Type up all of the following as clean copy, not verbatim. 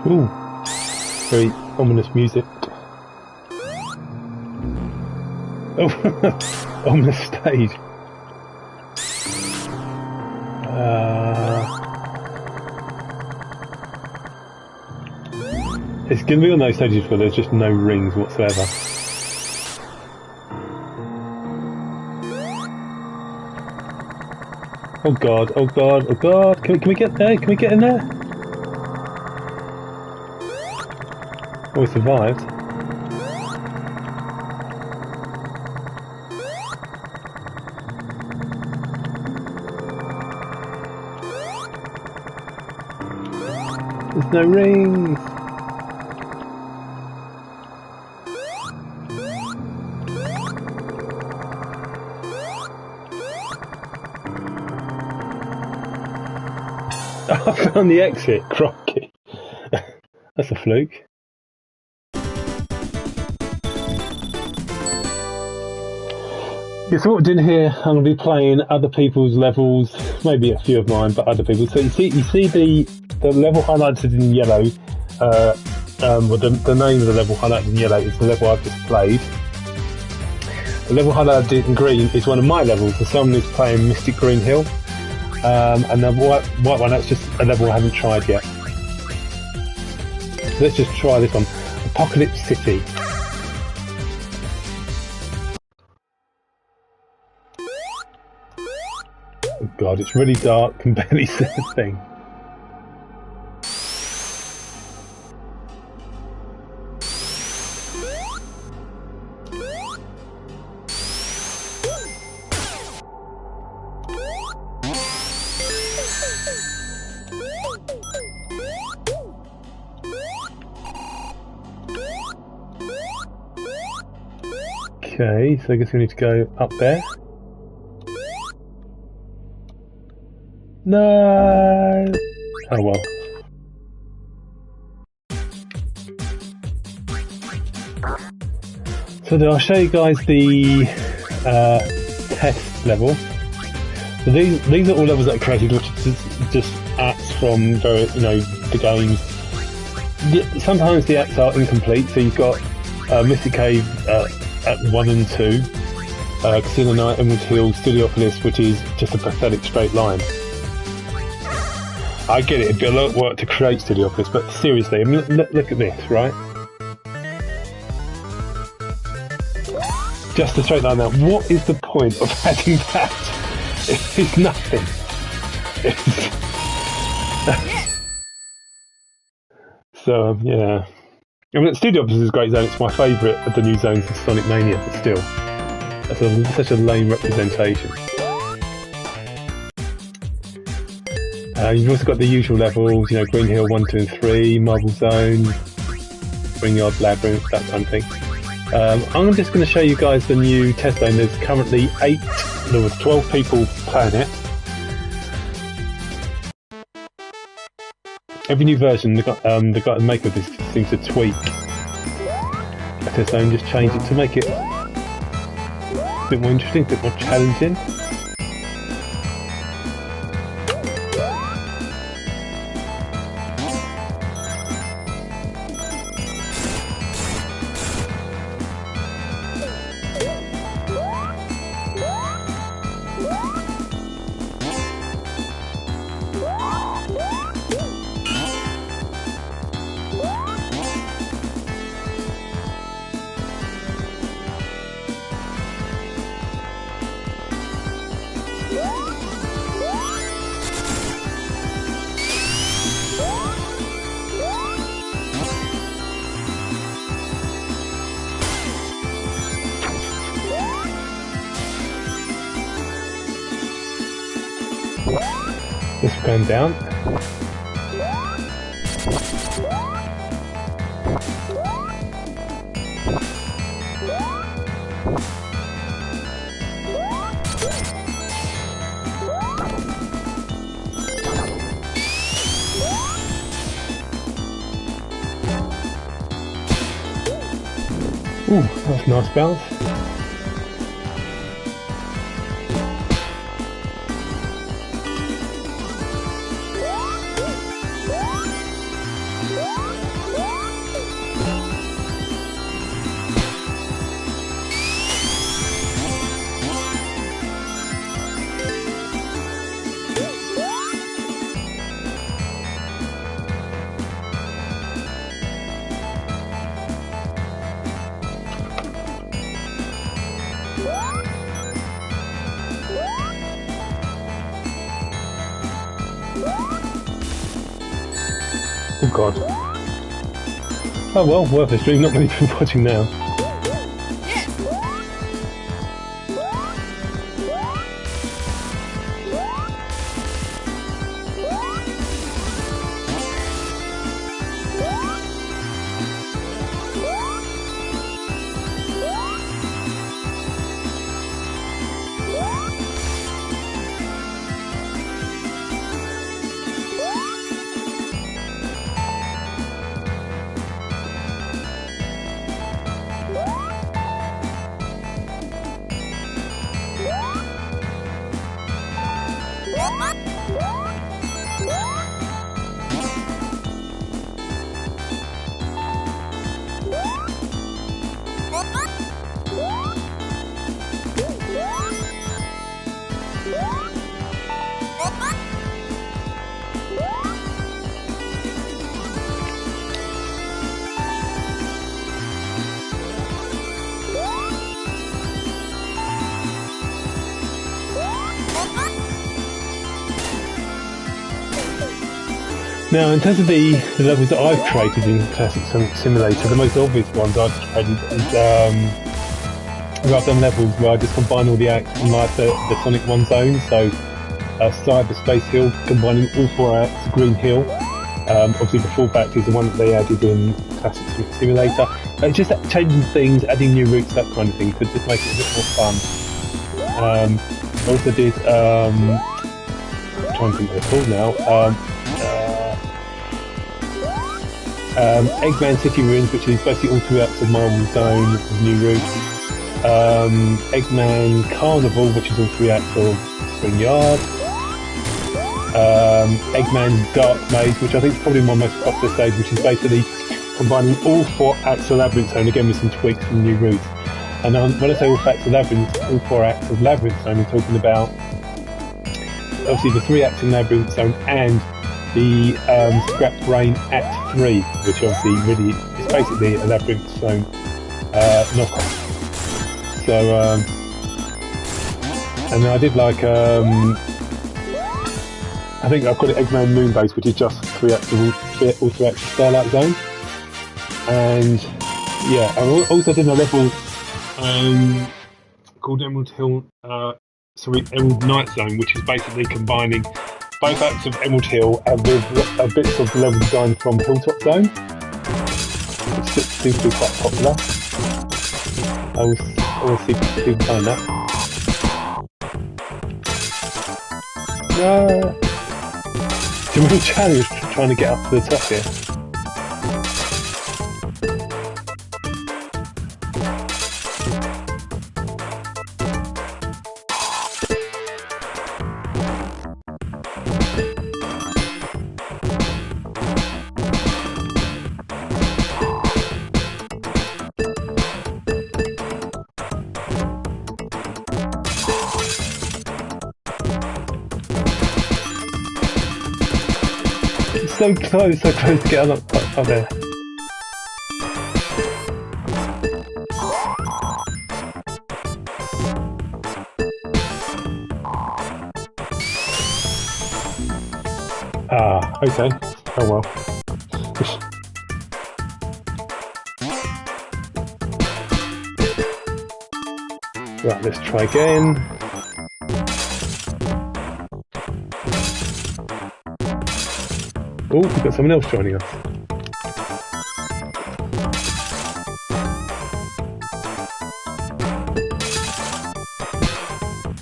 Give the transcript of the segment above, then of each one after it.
Ooh, very ominous music. Oh, ominous stage. It's going to be on those stages where there's just no rings whatsoever. Oh god, oh god, oh god, can we get there? Can we get in there? Oh, we survived. There's no rings! I found the exit, crocky. That's a fluke. Yeah, so what we're doing here, I'm going to be playing other people's levels, maybe a few of mine, but other people's. So you see the level highlighted in yellow, well, the name of the level highlighted in yellow is the level I've just played. The level highlighted in green is one of my levels, so someone is playing Mystic Green Hill. And the white one, that's just a level I haven't tried yet. So let's just try this one. Apocalypse City. Oh god, it's really dark, can barely see a thing. Okay, so I guess we need to go up there. No! Oh well. So then I'll show you guys the test level. So these are all levels that are created, which is just acts from the games. Sometimes the acts are incomplete, so you've got Mystic Cave at 1 and 2, Casino Night, Emerald Hill, Studiopolis, which is just a pathetic straight line. I get it, it'd be a lot of work to create Studiopolis, but seriously, I mean, look at this, right? Just a straight line now. What is the point of adding that? It's nothing. So, yeah. I mean, Studiopolis is a great zone. It's my favourite of the new zones of Sonic Mania, but still. That's such a lame representation. You've also got the usual levels, Green Hill 1, 2 and 3, Marble Zone, Spring Yard Labyrinth, that kind of thing. I'm just going to show you guys the new test zone. There's currently 12 people playing it. Every new version, the maker of this seems to tweak the test zone, just change it to make it bit more interesting, a bit more challenging. This is going down. Ooh, that's a nice bounce. Oh god. Oh well, worth a stream, not many people watching now. Now, in terms of the levels that I've created in Classic Sonic Simulator, the most obvious ones I've created is where I've done levels where I just combine all the acts from like the Sonic 1 zone, so Cyberspace Hill, combining all 4 acts, Green Hill, obviously the fallback is the one that they added in Classic Sonic Simulator, just changing things, adding new routes, that kind of thing, to just make it a bit more fun. I also did, I'm trying to think what they're called now, Eggman City Ruins, which is basically all 2 acts of Marvel Zone with new routes. Eggman Carnival, which is all 3 acts of Spring Yard. Eggman's Dark Maze, which I think is probably my most popular stage, which is basically combining all 4 acts of Labyrinth Zone, again with some tweaks and new routes. And when I say all 4 acts of Labyrinth, all 4 acts of Labyrinth Zone, I'm talking about obviously the 3 acts in Labyrinth Zone and the Scrap Brain Act 3, which obviously really is basically a Labyrinth Zone knockoff. So, and then I did like, I think I've got it Eggman Moonbase, which is just 3 acts of all 3 acts of Starlight Zone. And yeah, I also did a level called Emerald Hill, Emerald Night Zone, which is basically combining both acts of Emerald Hill and with bits of level design from Hilltop Zone, which seems to be quite popular. I will see if people find that. It's a real challenge trying to get up to the top here. so close to get up there. Ah, okay. Oh well. Right, let's try again. Oh, we've got someone else joining us.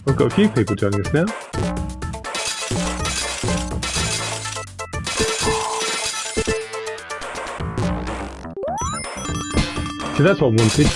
We've got a few people joining us now. So that's what I wanted.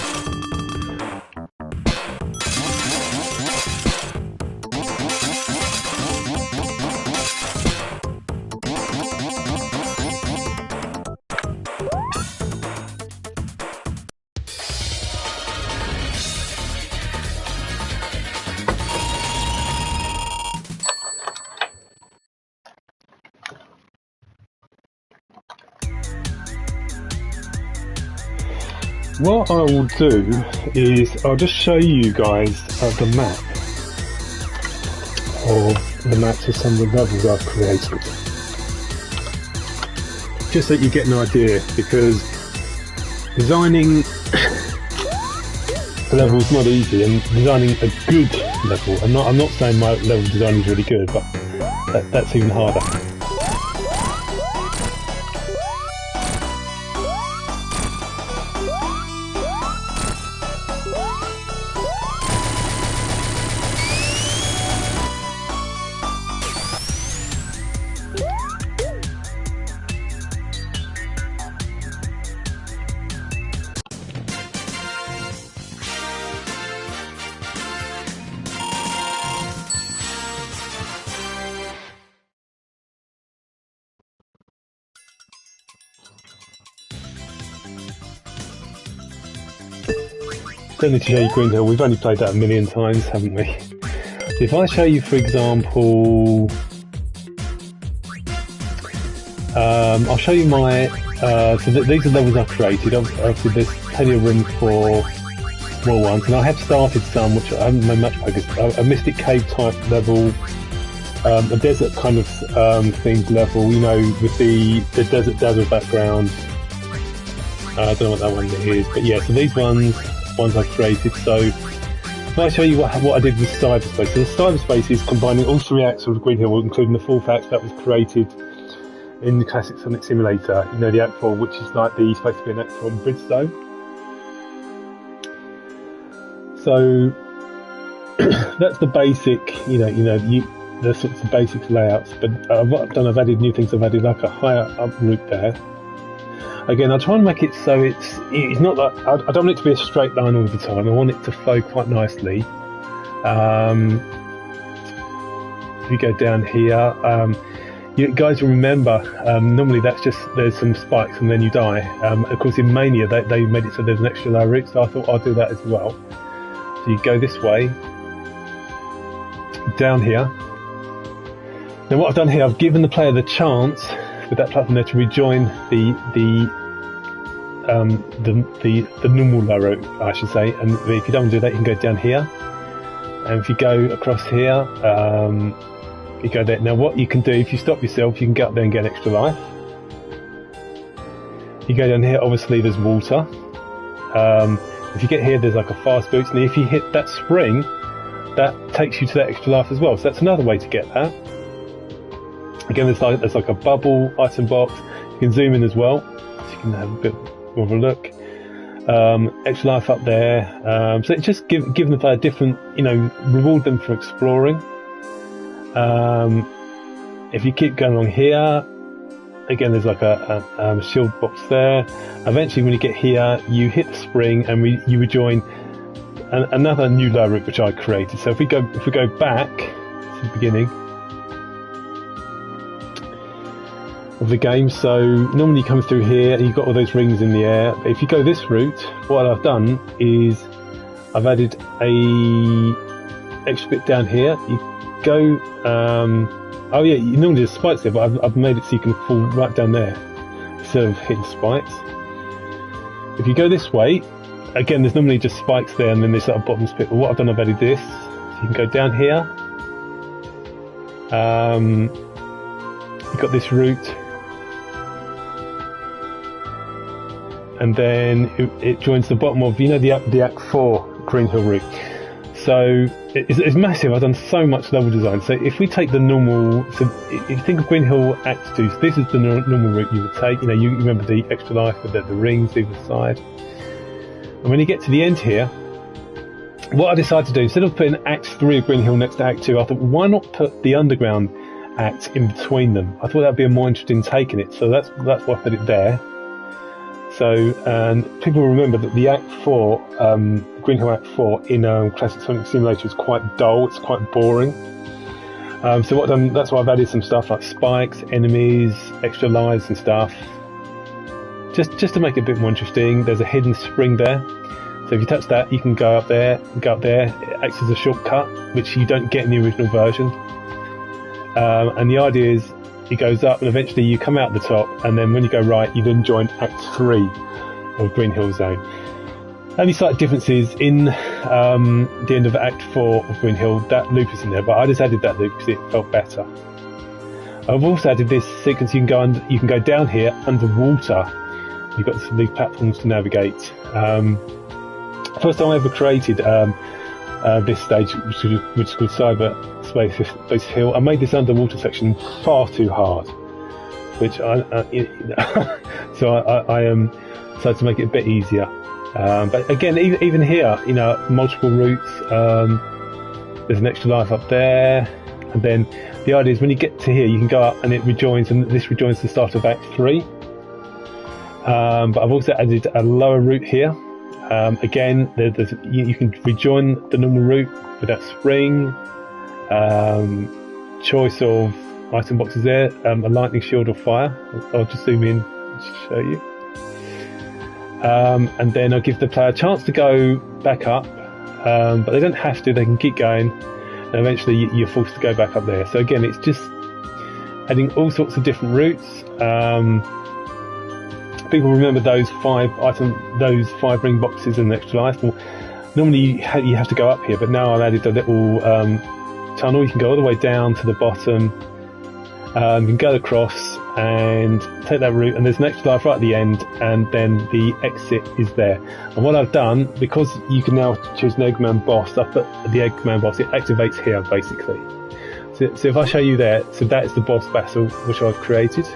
What I will do is I'll just show you guys the map of the maps of some of the levels I've created, just so you get an idea, because designing a level is not easy, and designing a good level, I'm not saying my level design is really good, but that's even harder. Don't need to show you Green Hill, we've only played that a million times, haven't we? If I show you, for example, I'll show you my, these are levels I've created. Obviously there's plenty of room for more ones, and I have started some which I haven't made much progress. A Mystic Cave type level, a desert kind of themed level, you know, with the Desert Dazzle background. I don't know what that one is, but yeah, so these ones I've created. So I'll show you what I did with Cyberspace. So the Cyberspace is combining all three acts of Green Hill, including the fourth act that was created in the classic Sonic Simulator. You know, the act 4, which is like supposed to be an act from Bridgestone. So that's the basic, the sorts of basic layouts. But what I've done, I've added new things. I've added like a higher up route there. Again, I try and make it so it's not that I don't want it to be a straight line all the time. I want it to flow quite nicely. If you go down here, you guys remember, normally there's some spikes and then you die. Of course, in Mania they made it so there's an extra low route, so I thought I'll do that as well. So you go this way, down here. Now what I've done here, I've given the player the chance with that platform there to rejoin the normal low route, I should say. And if you don't do that, you can go down here, and if you go across here, you go there. Now what you can do, if you stop yourself, you can get up there and get an extra life. You go down here, obviously there's water. If you get here, there's like a fast boost, and if you hit that spring, that takes you to that extra life as well. So that's another way to get that. Again, there's like a bubble item box. You can zoom in as well, so you can have a bit more of a look. Extra life up there. So it's just give them a different, reward them for exploring. If you keep going along here, again, there's like a shield box there. Eventually, when you get here, you hit the spring and you rejoin another new low route which I created. So if we go back to the beginning of the game, so normally you come through here and you've got all those rings in the air. But if you go this route, what I've done is I've added a extra bit down here. You go oh yeah, you normally there's spikes there, but I've made it so you can fall right down there instead of hitting spikes. If you go this way, again, there's normally just spikes there, and then there's that bottom spit. But what I've done, I've added this. So you can go down here. You've got this route, and then it joins the bottom of, you know, the Act 4 Green Hill route. So it's massive. I've done so much level design. So if we take the normal, so if you think of Green Hill Act 2, so this is the normal route you would take. You know, you remember the extra life with the rings either side. And when you get to the end here, what I decided to do, instead of putting Act 3 of Green Hill next to Act 2, I thought, why not put the underground act in between them? I thought that'd be a more interesting take in it. So that's why I put it there. So, and people remember that the Act 4, Green Hill Act 4 in Classic Sonic Simulator is quite dull, it's quite boring. So what I've done, that's why I've added some stuff like spikes, enemies, extra lives and stuff. Just to make it a bit more interesting. There's a hidden spring there. So if you touch that, you can go up there. It acts as a shortcut, which you don't get in the original version. And the idea is, it goes up and eventually you come out the top, and then when you go right, you then join Act 3 of Green Hill Zone. Only slight differences in the end of Act 4 of Green Hill, that loop is in there, but I just added that loop because it felt better. I've also added this sequence, you can go down here underwater. You've got these platforms to navigate. First time I ever created this stage, which is called Cyberspace Hill. I made this underwater section far too hard, which so I decided to make it a bit easier. But again, even here, you know, multiple routes. There's an extra life up there, and then the idea is when you get to here, you can go up and it rejoins, and this rejoins the start of Act 3. But I've also added a lower route here. Again, you can rejoin the normal route with that spring, choice of item boxes there, a lightning shield or fire. I'll just zoom in to show you. And then I'll give the player a chance to go back up, but they don't have to, they can keep going, and eventually you're forced to go back up there. So again, it's just adding all sorts of different routes. People remember those 5 ring boxes and extra life. Well, normally you have to go up here, but now I've added a little tunnel. You can go all the way down to the bottom. You can go across and take that route, and there's an extra life right at the end, and then the exit is there. And what I've done, because you can now choose an Eggman boss, I put the Eggman boss, it activates here basically. So if I show you there, so that is the boss battle which I've created.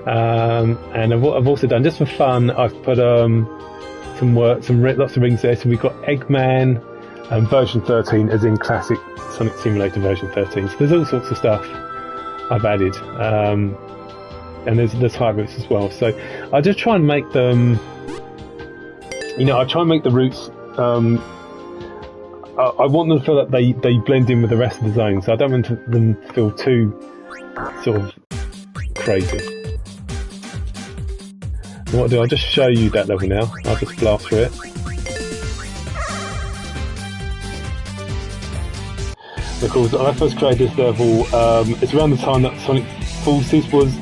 And what I've also done, just for fun, I've put lots of rings there. So we've got Eggman version 13, as in Classic Sonic Simulator version 13. So there's all sorts of stuff I've added, and there's high routes as well. So I just try and make them, you know, I try and make the routes. I want them to feel that they blend in with the rest of the zone. So I don't want them to feel too sort of crazy. What I'll do, I'll just show you that level now. I'll just blast through it. Of course, when I first created this level, it's around the time that Sonic Forces was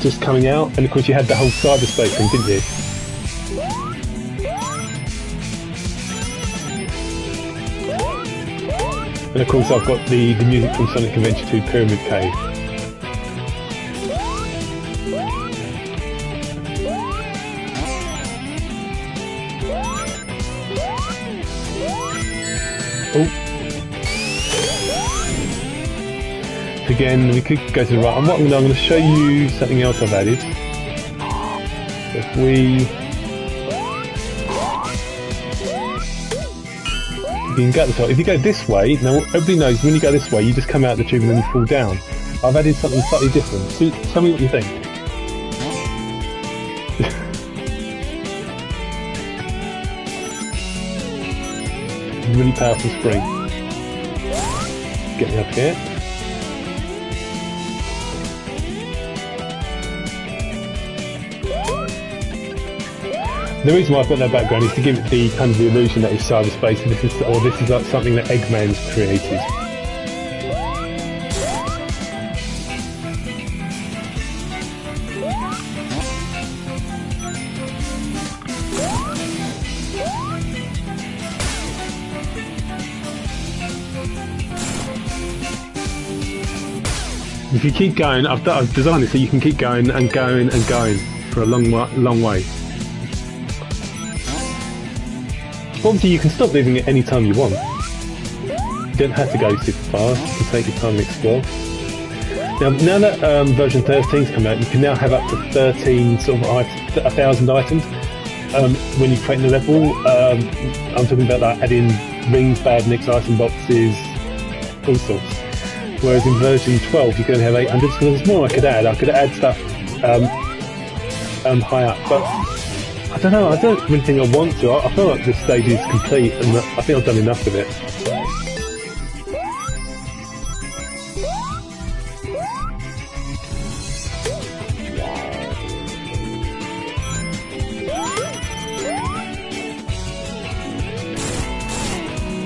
just coming out, and of course you had the whole cyberspace thing, didn't you? And of course I've got the music from Sonic Adventure 2 Pyramid Cave. Again, we could go to the right. I'm going to show you something else I've added. If you can get the top. If you go this way, now everybody knows when you go this way, you just come out the tube and then you fall down. I've added something slightly different. So, tell me what you think. Really powerful spring. Get me up here. The reason why I've got that background is to give it the kind of the illusion that it's cyberspace, and this is like something that Eggman's created. If you keep going, I've designed it so you can keep going and going and going for a long way. Obviously, you can stop leaving it any time you want. You don't have to go super fast. You can take your time and explore. Now that version 13's come out, you can now have up to 13 sort of 1,000 items when you create the level. I'm talking about like adding rings, badniks, item boxes, all sorts. Whereas in version 12 you can only have 800, so there's more I could add. I could add stuff high up, but I don't know, I don't really think I want to. I feel like this stage is complete and I think I've done enough of it.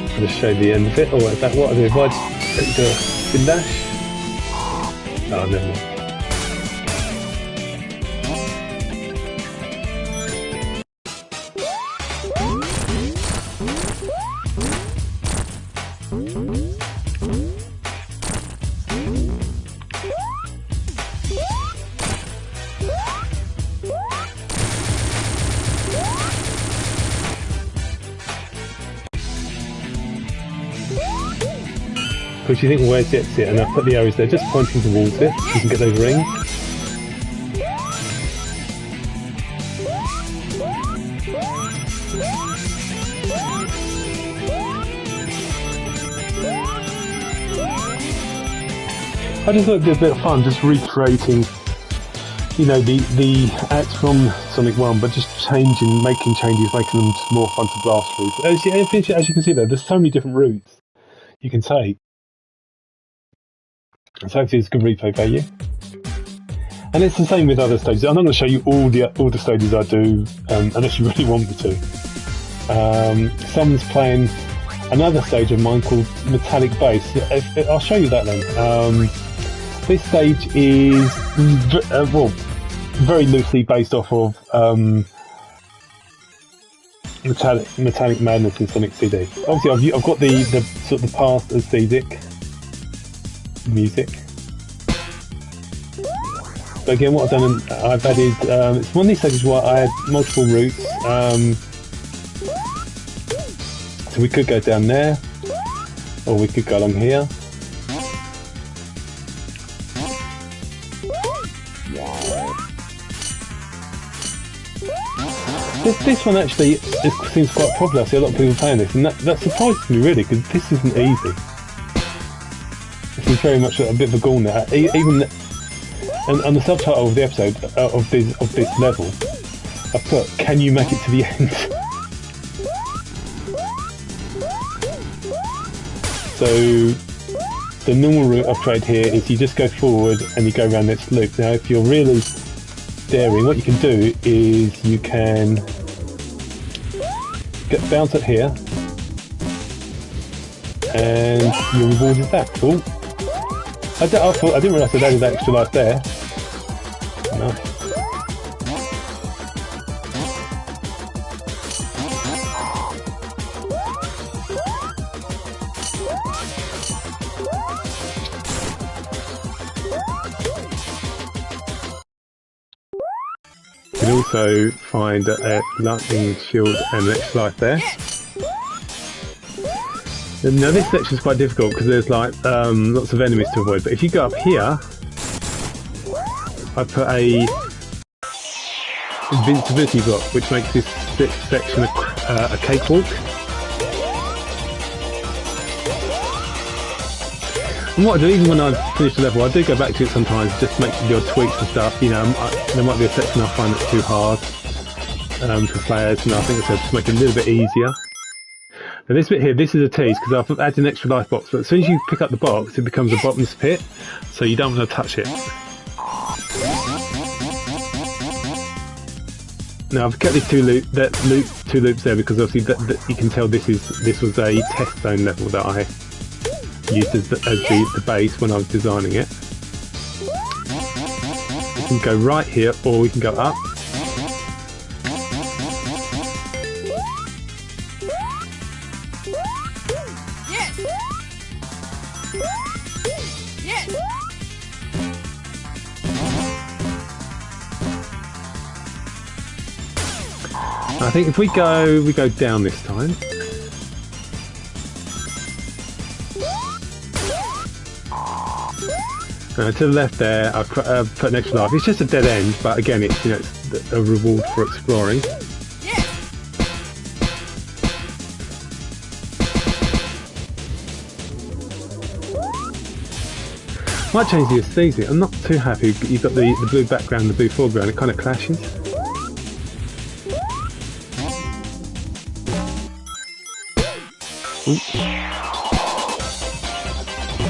I'm going to show the end of it. Oh, is that what I do? If I just do a spin dash? Oh, never mind. Because you think, where's the exit? And I've put the arrows there just pointing towards it, so you can get those rings. I just thought it'd be a bit of fun just recreating, you know, the acts from Sonic 1, but just making changes, making them more fun to blast through. As you can see there's so many different routes you can take. So hopefully it's good replay value. And it's the same with other stages. I'm not going to show you all the stages I do, unless you really want me to. Someone's playing another stage of mine called Metallic Base. I'll show you that then. This stage is very loosely based off of Metallic Madness in Sonic CD. Obviously, I've got the sort of the past aesthetic music. So again, what I've done, I've added. It's one of these stages where I had multiple routes. So we could go down there, or we could go along here. This one actually seems quite popular. I see a lot of people playing this, and that surprises me really, because this isn't easy. This is very much a bit of a gauntlet. Even and the subtitle of the episode of this level, I've put, "Can you make it to the end?" So the normal route I've tried here is you just go forward and you go around this loop. Now, if you're really daring, what you can do is you can bounce up here, and your reward is that. Cool. I didn't realise I added that extra life there. Nice. You can also find a lightning shield and an extra life there. Now this section is quite difficult because there's like lots of enemies to avoid, but if you go up here, I put a invincibility block which makes this section a cakewalk. And what I do, even when I finish the level, I do go back to it sometimes, just make the odd tweaks and stuff. You know, there might be a section I find that's too hard for players, and I think it's just make it a little bit easier. Now this bit here, this is a tease because I've added an extra life box, but as soon as you pick up the box, it becomes a bottomless pit, so you don't want to touch it. Now I've kept these two loops there because obviously you can tell this was a test zone level that I used as the base when I was designing it. We can go right here, or we can go up. I think if we go down this time. To the left there, I've put an extra life. It's just a dead end, but again, it's it's a reward for exploring. Might change the aesthetic. I'm not too happy. You've got the blue background, the blue foreground. It kind of clashes. Oops.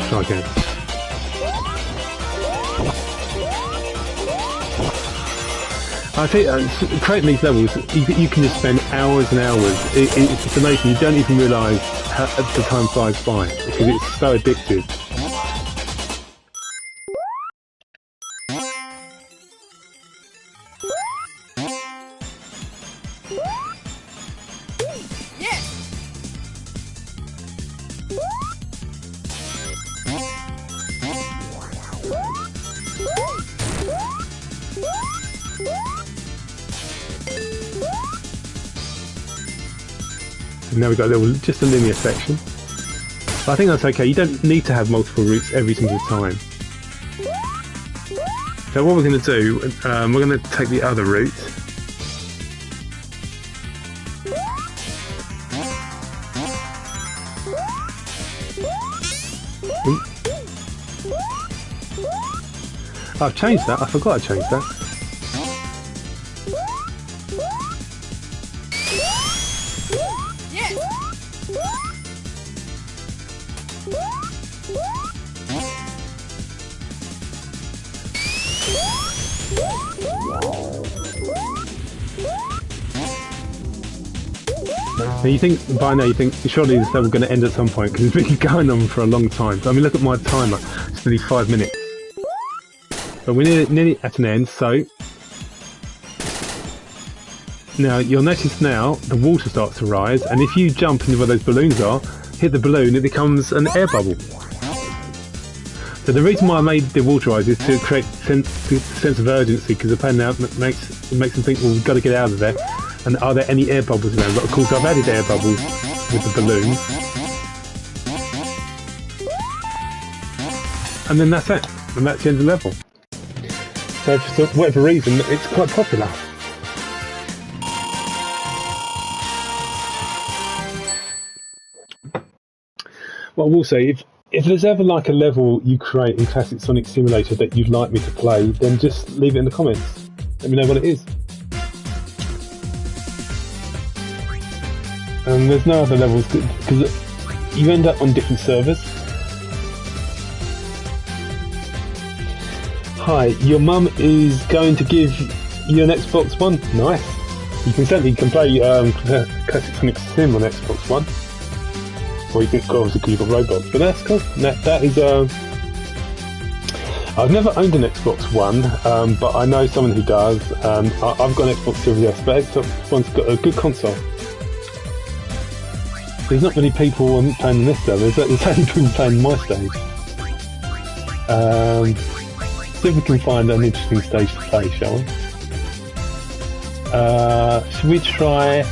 Try again. I think creating these levels, you can just spend hours and hours. It's amazing. You don't even realise how the time flies by because it's so addictive. Now we've got just a linear section. But I think that's okay. You don't need to have multiple routes every single time. So what we're going to do, we're going to take the other route. I've changed that. I forgot I changed that. Now you think, by now you think, surely this level going to end at some point because it's been going on for a long time. I mean, look at my timer, it's nearly 5 minutes. But we're nearly at an end, so... Now, you'll notice now, the water starts to rise, and if you jump into where those balloons are, hit the balloon, it becomes an air bubble. So the reason why I made the water rise is to create a sense of urgency, because the plan now makes them think, well, we've got to get out of there. And are there any air bubbles around? But of course I've added air bubbles with the balloons. And then that's it. And that's the end of the level. So for whatever reason, it's quite popular. Well, I will say, if there's ever like a level you create in Classic Sonic Simulator that you'd like me to play, then just leave it in the comments. Let me know what it is. And there's no other levels because you end up on different servers. Hi, your mum is going to give you an Xbox One. Nice. You can certainly play Classic Sonic Sim on Xbox One. Or you can obviously because you've got Roblox, but that's cool. That is I've never owned an Xbox One, but I know someone who does. I've got an Xbox Series S, but Xbox One's got a good console. There's not many people playing on this server, there's only people playing my stage. See if we can find an interesting stage to play, shall we? Should we try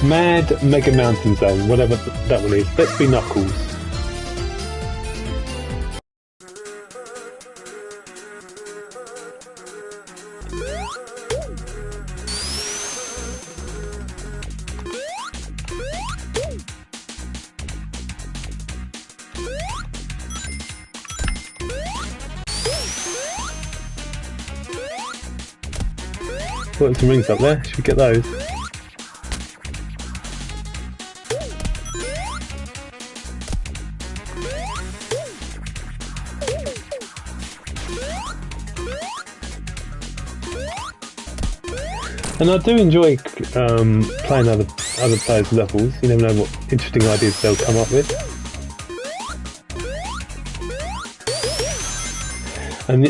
Mad Mega Mountain Zone, whatever that one is. Let's be Knuckles. Got some rings up there, should we get those? And I do enjoy playing other players' levels. You never know what interesting ideas they'll come up with. And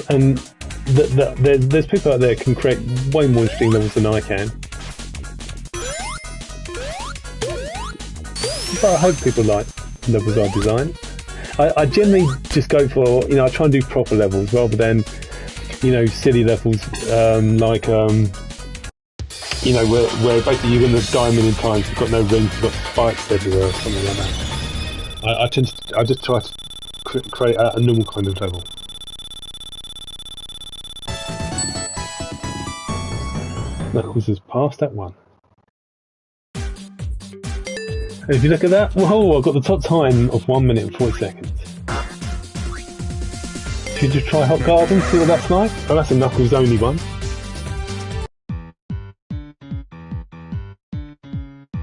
there's people out there who can create way more interesting levels than I can. But I hope people like levels I design. I generally just go for, you know, I try and do proper levels rather than, you know, silly levels like, you know, where basically you're going to die a million times, you've got no rings, you've got spikes everywhere or something like that. I just try to create a normal kind of level. Knuckles has passed that one. If you look at that, whoa, I've got the top time of 1 minute and 40 seconds. Should you try Hot Garden, see what that's like? Oh, that's a Knuckles only one.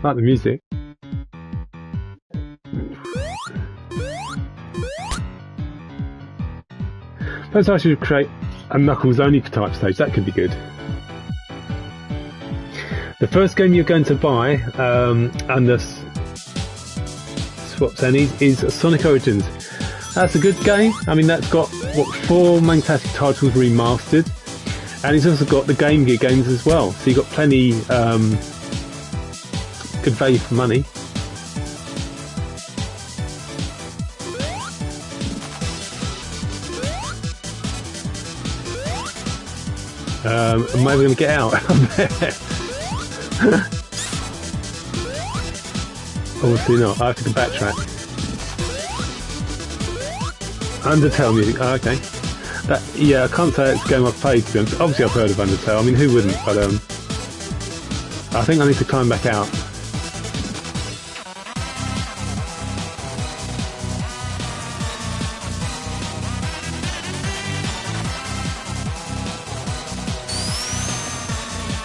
I like the music. Perhaps I should create a Knuckles only type stage, that could be good. The first game you're going to buy, and the Swaps Annies, is Sonic Origins. That's a good game. I mean, that's got, what, 4 main classic titles remastered, and it's also got the Game Gear games as well. So you've got plenty good value for money. Am I going to get out? Obviously not. I have to backtrack. Undertale music. Oh, okay. That, yeah, I can't say it's a game I've played, to be honest. Obviously I've heard of Undertale. I mean, who wouldn't? But I think I need to climb back out.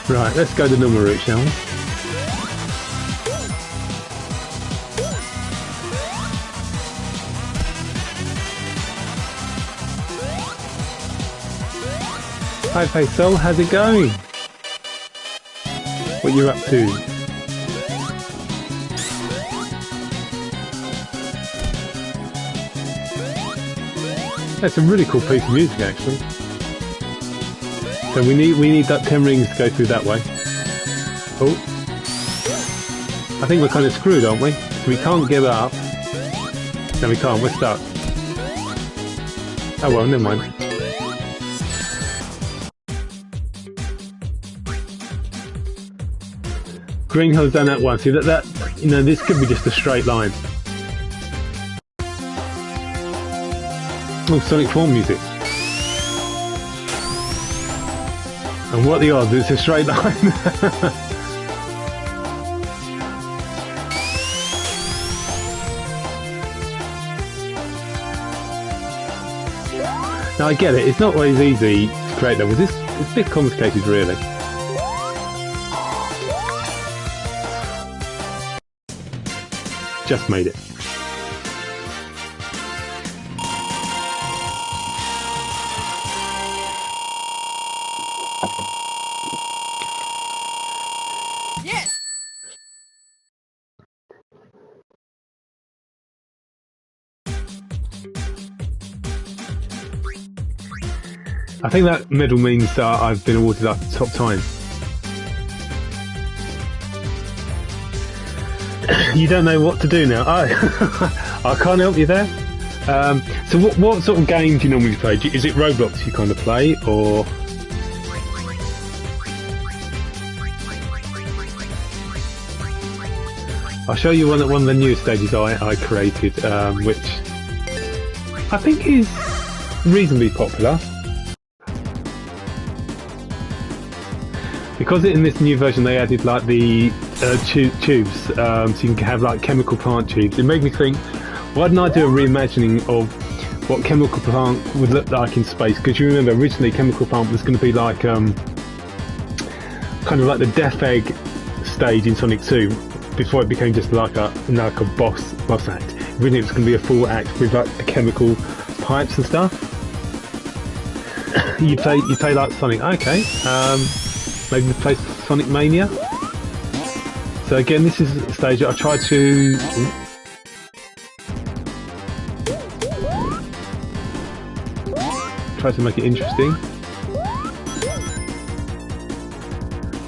Right, let's go the normal route, shall we? Hi Faisal, how's it going? What you up to? That's a really cool piece of music actually. So we need that 10 rings to go through that way. Oh. I think we're kind of screwed, aren't we? So we can't give up. No, we can't, we're stuck. Oh well, never mind. Green Hill's done that one. See that you know, this could be just a straight line. Oh, Sonic 4 music. And what are the odds? It's a straight line. Now I get it, it's not always easy to create levels. It's a bit complicated really. Just made it. Yes. I think that medal means that I've been awarded like the top time. You don't know what to do now. I can't help you there. So what sort of game do you normally play? Is it Roblox you kind of play, or? I'll show you one of the newest stages I created, which I think is reasonably popular. Because in this new version they added like the tubes, so you can have like chemical plant tubes. It made me think, why didn't I do a reimagining of what chemical plant would look like in space? Because you remember originally chemical plant was going to be like kind of like the Death Egg stage in Sonic 2 before it became just like a boss act. Originally it was going to be a full act with like the chemical pipes and stuff. you play like Sonic, okay. maybe replace Sonic Mania. So again, this is a stage that I tried to... try to make it interesting.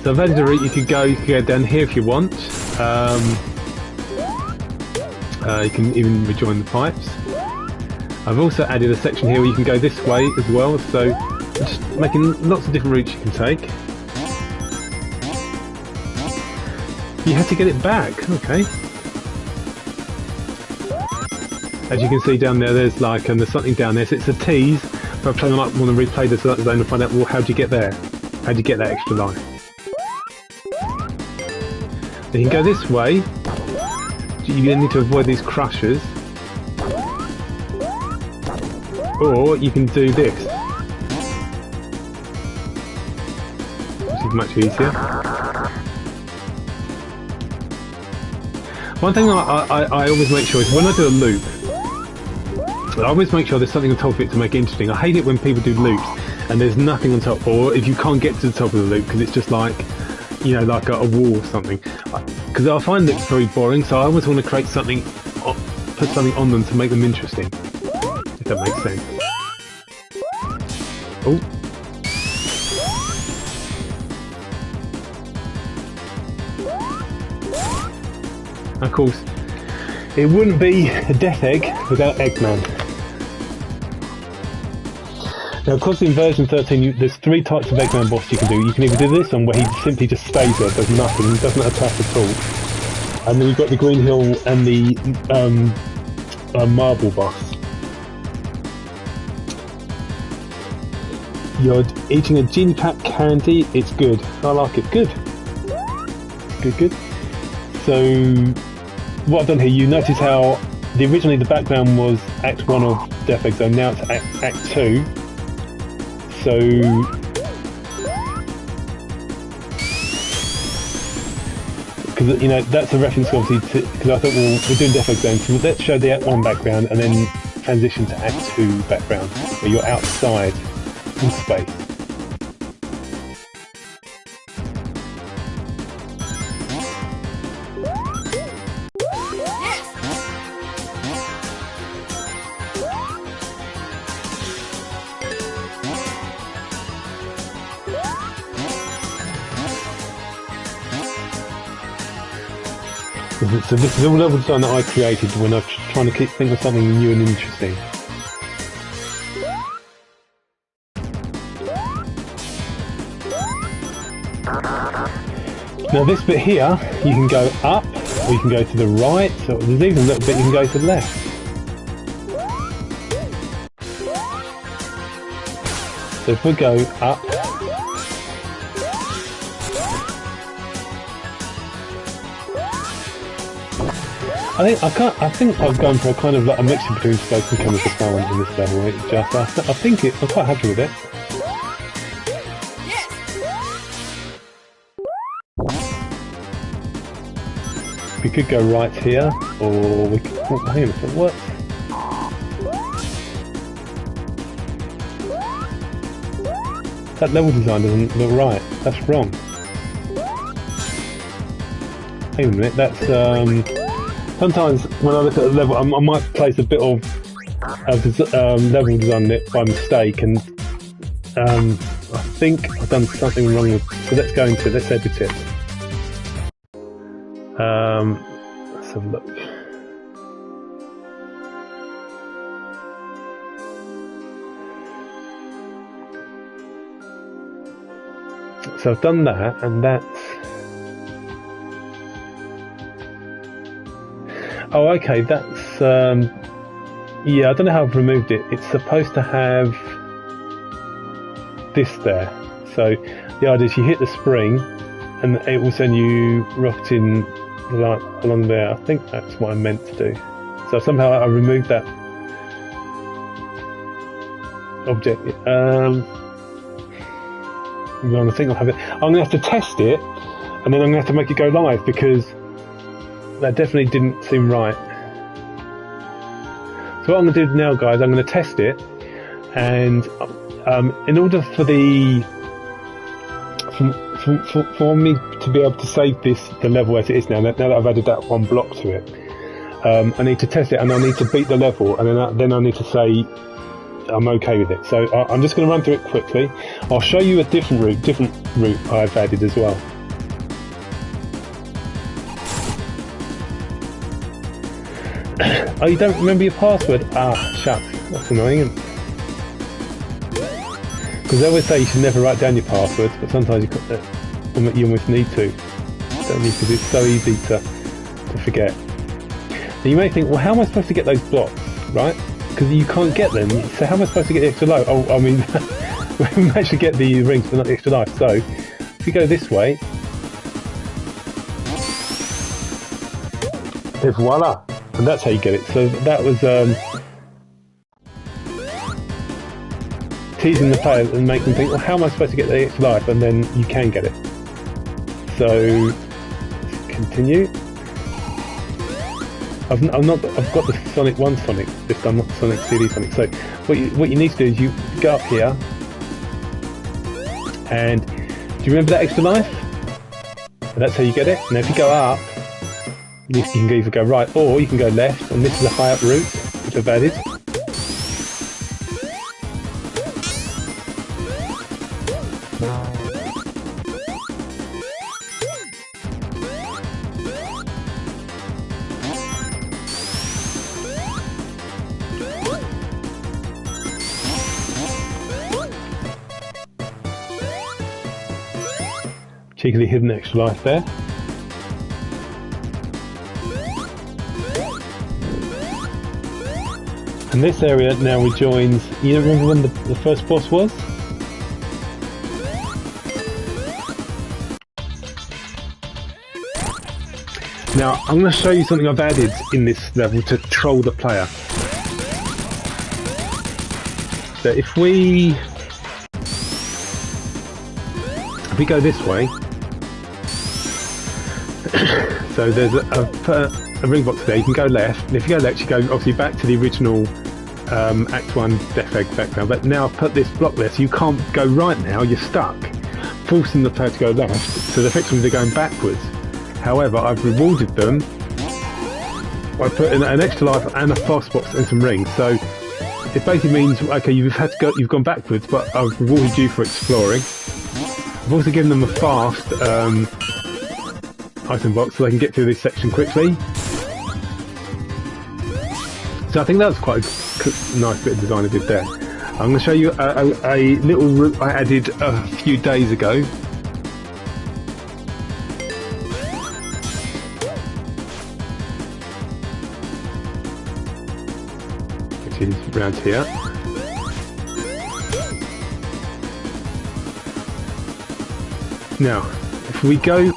So I've added a route. You could go down here if you want. You can even rejoin the pipes. I've also added a section here where you can go this way as well, so just making lots of different routes you can take. You have to get it back, okay. As you can see down there, there's like, there's something down there, so it's a tease, but I might want to replay this zone and find out, well, how'd you get there? How'd you get that extra life? Then you can go this way. You need to avoid these crushers, or you can do this, which is much easier. One thing I always make sure is when I do a loop, I always make sure there's something on top of it to make it interesting. I hate it when people do loops and there's nothing on top, or if you can't get to the top of the loop because it's just like, you know, like a wall or something. Because I find it very boring, so I always want to create something, put something on them to make them interesting. If that makes sense. Oh. Of course, it wouldn't be a Death Egg without Eggman. Now, of course, in version 13, there's 3 types of Eggman boss you can do. You can either do this one, where he simply just stays there, does nothing, doesn't attack at all. And then you've got the Green Hill and the Marble boss. You're eating a Genie Pack candy. It's good. I like it. Good. Good. So, what I've done here, you notice how originally the background was Act 1 of Death Egg Zone, now it's Act 2. So, because, you know, that's a reference obviously to, because I thought, well, we're doing Death Egg Zone, so let's show the Act 1 background and then transition to Act 2 background, where you're outside in space. So this is all level design that I created when I was trying to think of something new and interesting. Now this bit here, you can go up, or you can go to the right, so there's even a little bit you can go to the left. So if we go up, I think I've gone for a kind of like a mixture between Space and Chemical Talent in this level. It's just, I think I'm quite happy with it. Yes. We could go right here, or we could, oh, hang on a second, what? That level design doesn't look right. That's wrong. Hang on a minute, that's sometimes when I look at a level, I might place a bit of level design in it by mistake, and I think I've done something wrong with. So let's go into it. Let's edit it. Let's have a look. So I've done that, and that's. Oh, okay, that's, yeah, I don't know how I've removed it. It's supposed to have this there. So the idea is you hit the spring and it will send you rocketing along there. I think that's what I meant to do. So somehow I removed that object. I think I'll have it. I'm going to have to test it, and then I'm going to have to make it go live, because that definitely didn't seem right. So what I'm going to do now, guys, I'm going to test it, and in order for for me to be able to save the level as it is now that I've added that one block to it, I need to test it and I need to beat the level, and then I need to say I'm okay with it. So I'm just going to run through it quickly. I'll show you a different route I've added as well. Oh, you don't remember your password? Ah, shucks. That's annoying. Because they always say you should never write down your passwords, but sometimes you almost need to. Don't need, because it's so easy to forget. And you may think, well, how am I supposed to get those blocks, right? Because you can't get them. So how am I supposed to get the extra life? Oh, I mean, we actually get the rings, but not the extra life. So if you go this way, then voila, and that's how you get it. So that was teasing the player and making them think, well, how am I supposed to get the extra life? And then you can get it. So let's continue. I've got the Sonic 1 Sonic this time, not the Sonic CD Sonic. So what you need to do is you go up here, and do you remember that extra life? And that's how you get it. Now if you go up, you can either go right or you can go left, and this is a high up route which I've added. Cheekily hidden extra life there. And this area now rejoins, you remember when the first boss was? Now I'm going to show you something I've added in this level to troll the player. So if we go this way, so there's a ring box there, you can go left, and if you go left you go obviously back to the original Act 1 Death Egg background, but now I've put this block there so you can't go right now, you're stuck, forcing the player to go left, so effectively they're going backwards. However, I've rewarded them by putting an extra life and a fast box and some rings, so it basically means, okay, you've gone backwards, but I've rewarded you for exploring. I've also given them a fast item box so they can get through this section quickly. So I think that's quite a nice bit of design I did there. I'm going to show you a little route I added a few days ago. Which is around here. Now, if we go...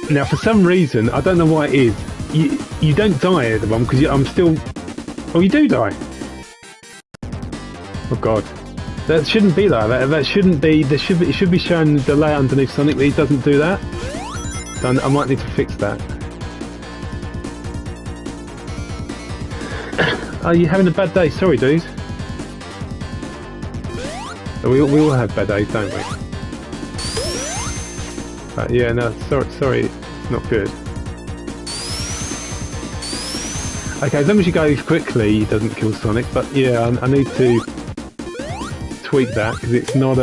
Now, for some reason, I don't know why it is, you don't die at the moment, because I'm still... Oh, you do die! Oh god. That shouldn't be like that. That shouldn't be... It should be showing the layout underneath Sonic, but he doesn't do that. So I might need to fix that. Are you having a bad day? Sorry, dude. We all have bad days, don't we? Yeah, no, sorry, it's not good. Okay, as long as you go quickly, it doesn't kill Sonic, but yeah, I need to tweak that, because it's not,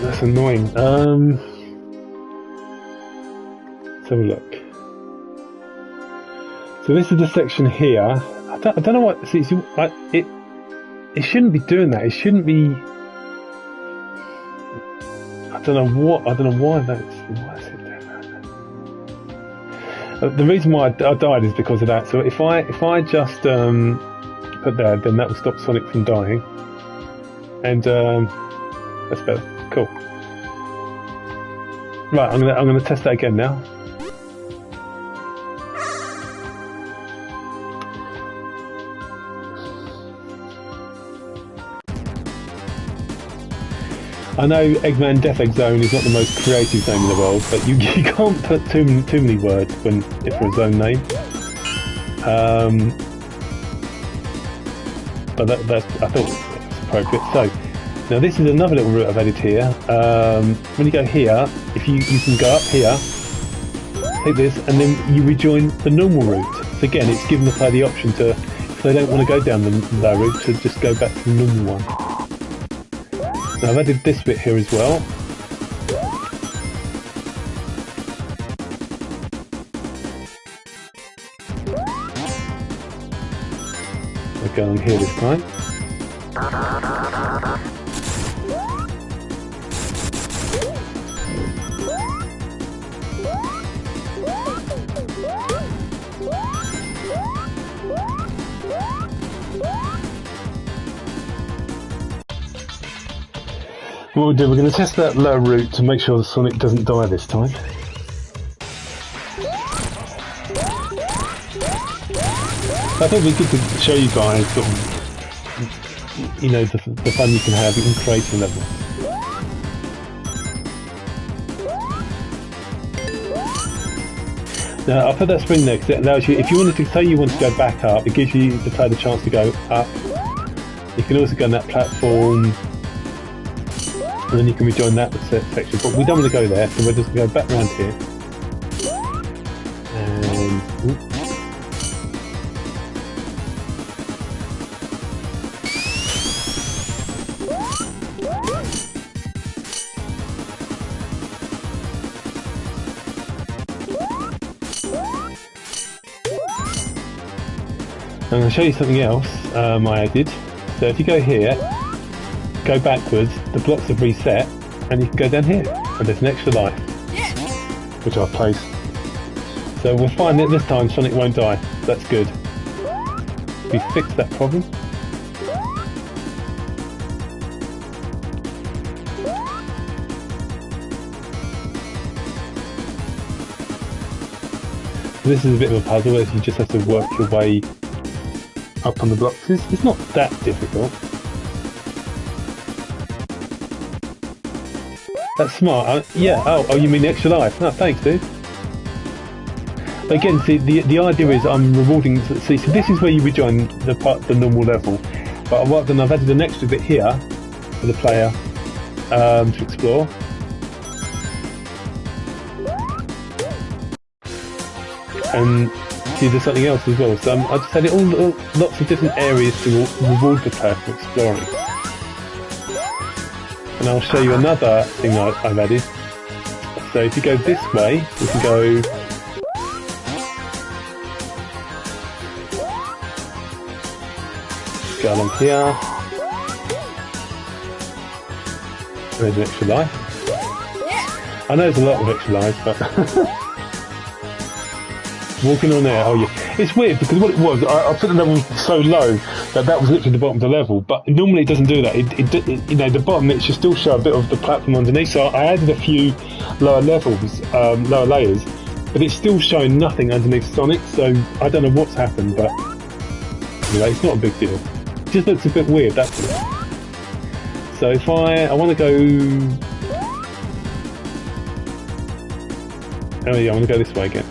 That's annoying. Let's have a look. So this is the section here. I don't know what, see, it shouldn't be doing that. It shouldn't be. I don't know why that's. Why is it doing that? The reason why I died is because of that. So if I just put there, then that will stop Sonic from dying. And that's better. Cool. Right, I'm gonna test that again now. I know Eggman Death Egg Zone is not the most creative name in the world, but you can't put too many words for a zone name. but that's I thought it's appropriate. So now this is another little route I've added here. When you go here, if you can go up here, take this, and then you rejoin the normal route. So again, it's given the player the option to, if they don't want to go down the low route, to just go back to the normal one. Now I've added this bit here as well. I'll go on here this time. What we'll do, we're going to test that low route to make sure the Sonic doesn't die this time. I thought it'd be good to show you guys sort of, you know, the fun you can have in creating levels. Now I'll put that spring there because it allows you, if you wanted to, say you want to go back up, it gives you the player the chance to go up. You can also go on that platform, and then you can rejoin that section. But we don't want to go there, so we're just going to go back around here. And I'm going to show you something else I added. So if you go here, go backwards, the blocks have reset, and you can go down here, and there's an extra life, which I've placed. So we'll find that this time Sonic won't die. That's good. We fixed that problem. This is a bit of a puzzle, as you just have to work your way up on the blocks. It's not that difficult. That's smart. Yeah. Oh, you mean the extra life? No, thanks, dude. But again, see, the idea is I'm rewarding. See, so this is where you rejoin the normal level. But what I've done, I've added an extra bit here for the player to explore. And see, there's something else as well. So I just added all lots of different areas to reward the player for exploring. And I'll show you another thing I've added. So if you go this way, you can go along here. There's an extra life. I know there's a lot of extra lives, but walking on there, oh yeah. It's weird because what it was, I put the level so low that was literally the bottom of the level, but normally it doesn't do that. You know, the bottom, it should still show a bit of the platform underneath, so I added a few lower levels, lower layers, but it's still showing nothing underneath Sonic, so I don't know what's happened, but anyway, it's not a big deal. It just looks a bit weird, that's it. So if I want to go, oh yeah, I want to go this way again.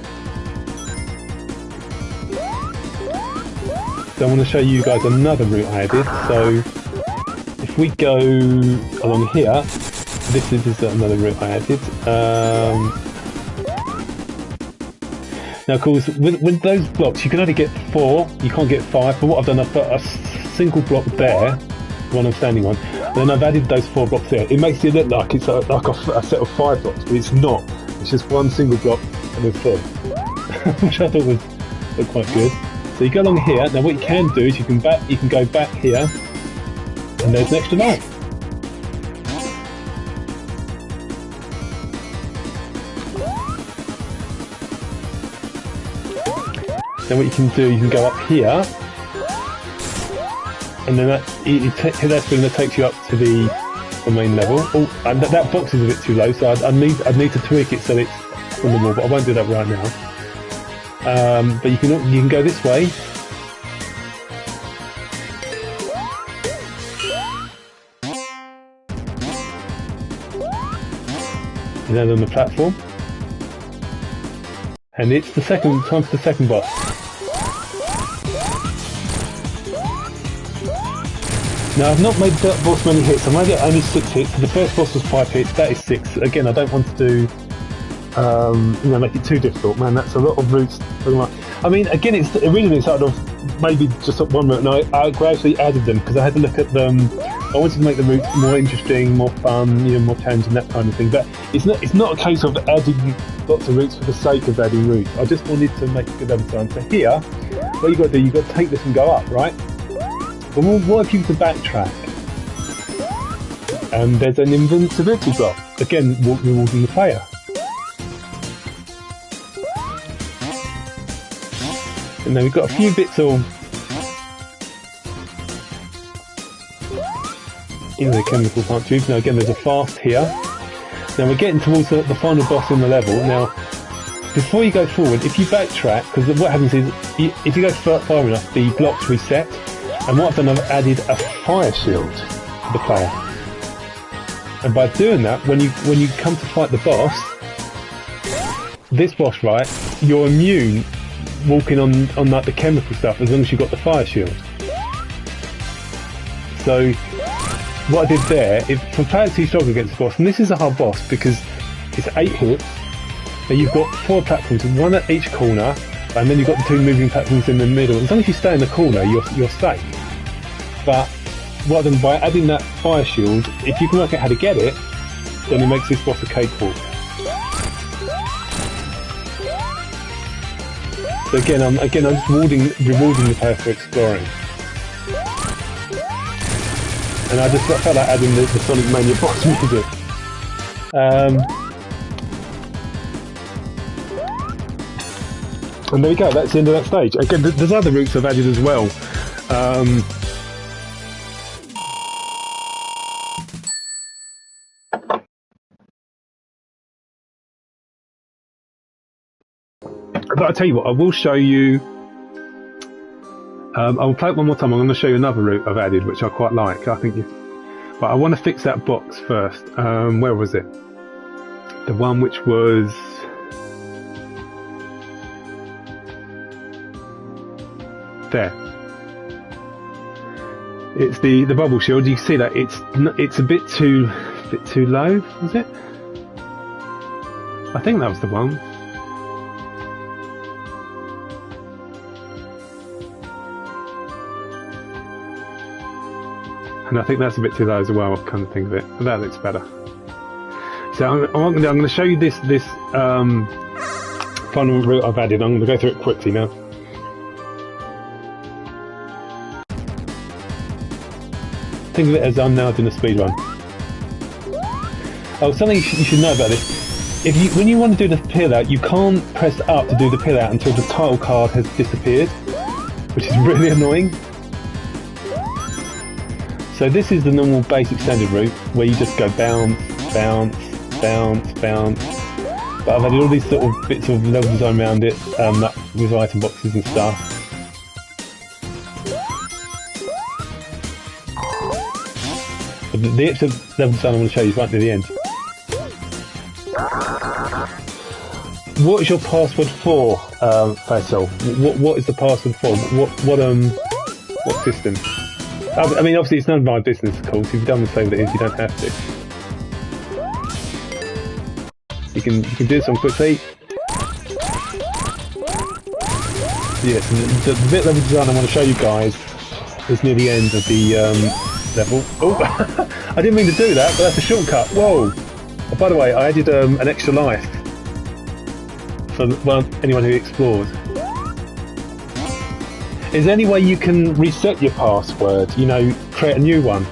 So I want to show you guys another route I added. So if we go along here, this is another route I added. Now of course, with those blocks you can only get 4, you can't get 5, but what I've done, I've put a single block there, the one I'm standing on, and then I've added those 4 blocks there. It makes it look like it's like a set of 5 blocks, but it's not. It's just one single block and then 4, which I thought was quite good. So you go along here. Now what you can do is you can go back here, and there's an extra life. Then what you can do, you can go up here, and then that's when that takes you up to the main level. Oh, and that box is a bit too low, so I'd need to tweak it so it's on the wall, but I won't do that right now. But you can go this way. And then on the platform. And it's the time for the second boss. Now I've not made that boss many hits. I made it only 6 hits. The first boss was 5 hits. That is 6. Again, I don't want to do make it too difficult. Man, that's a lot of routes. I mean, again, it originally started off maybe just up one route, and I gradually added them because I had to look at them. I wanted to make the routes more interesting, more fun, more challenging, that kind of thing. But it's not a case of adding lots of routes for the sake of adding routes. I just wanted to make a good level design. So here, what you've got to do, you've got to take this and go up, right? But what if you were to backtrack? And there's an invincibility block. Again, rewarding the player. And then we've got a few bits of the chemical plant tubes. Now again, there's a fast here. Now we're getting towards the final boss in the level. Now, before you go forward, if you backtrack, because what happens is, if you go far enough, the blocks reset. And what I've done, I've added a fire shield to the player. And by doing that, when you come to fight the boss, this boss, right, you're immune walking on like the chemical stuff as long as you've got the fire shield. So what I did there, for players who struggle against the boss, and this is a hard boss because it's 8 hits, and you've got 4 platforms, 1 at each corner, and then you've got the 2 moving platforms in the middle. As long as you stay in the corner, you're safe. But what I've done, by adding that fire shield, if you can work out how to get it, then it makes this boss a cakewalk. So again, I'm just rewarding the player for exploring. And I felt like adding the Sonic Mania boss music. And there we go, that's the end of that stage. Again, there's other routes I've added as well. But I'll tell you what, I will show you. I'll play it one more time. I'm going to show you another route I've added, which I quite like. But I want to fix that box first. Where was it? The one which was there. It's the bubble shield. You can see that it's a bit too low. Was it? I think that was the one. And I think that's a bit too low as well, kind of think of it. But that looks better. So I'm going to show you this final route I've added. I'm going to go through it quickly now. Think of it as I'm now doing a speed run. Oh, something you should know about this. When you want to do the peel out, you can't press up to do the peel out until the title card has disappeared, which is really annoying. So this is the normal basic standard route where you just go bounce, bounce, bounce, bounce. But I've added all these sort of bits of level design around it, with item boxes and stuff. But the extra level design I want to show you is right near the end. What is your password for, Faisal? What is the password for? What system? I mean, obviously it's none of my business, of course. If you've done the same with it is, you don't have to. You can do this one quickly. Yes, the bit level design I want to show you guys is near the end of the level. Oh, I didn't mean to do that, but that's a shortcut. Whoa! Oh, by the way, I added an extra life for anyone who explores. Is there any way you can reset your password? Create a new one?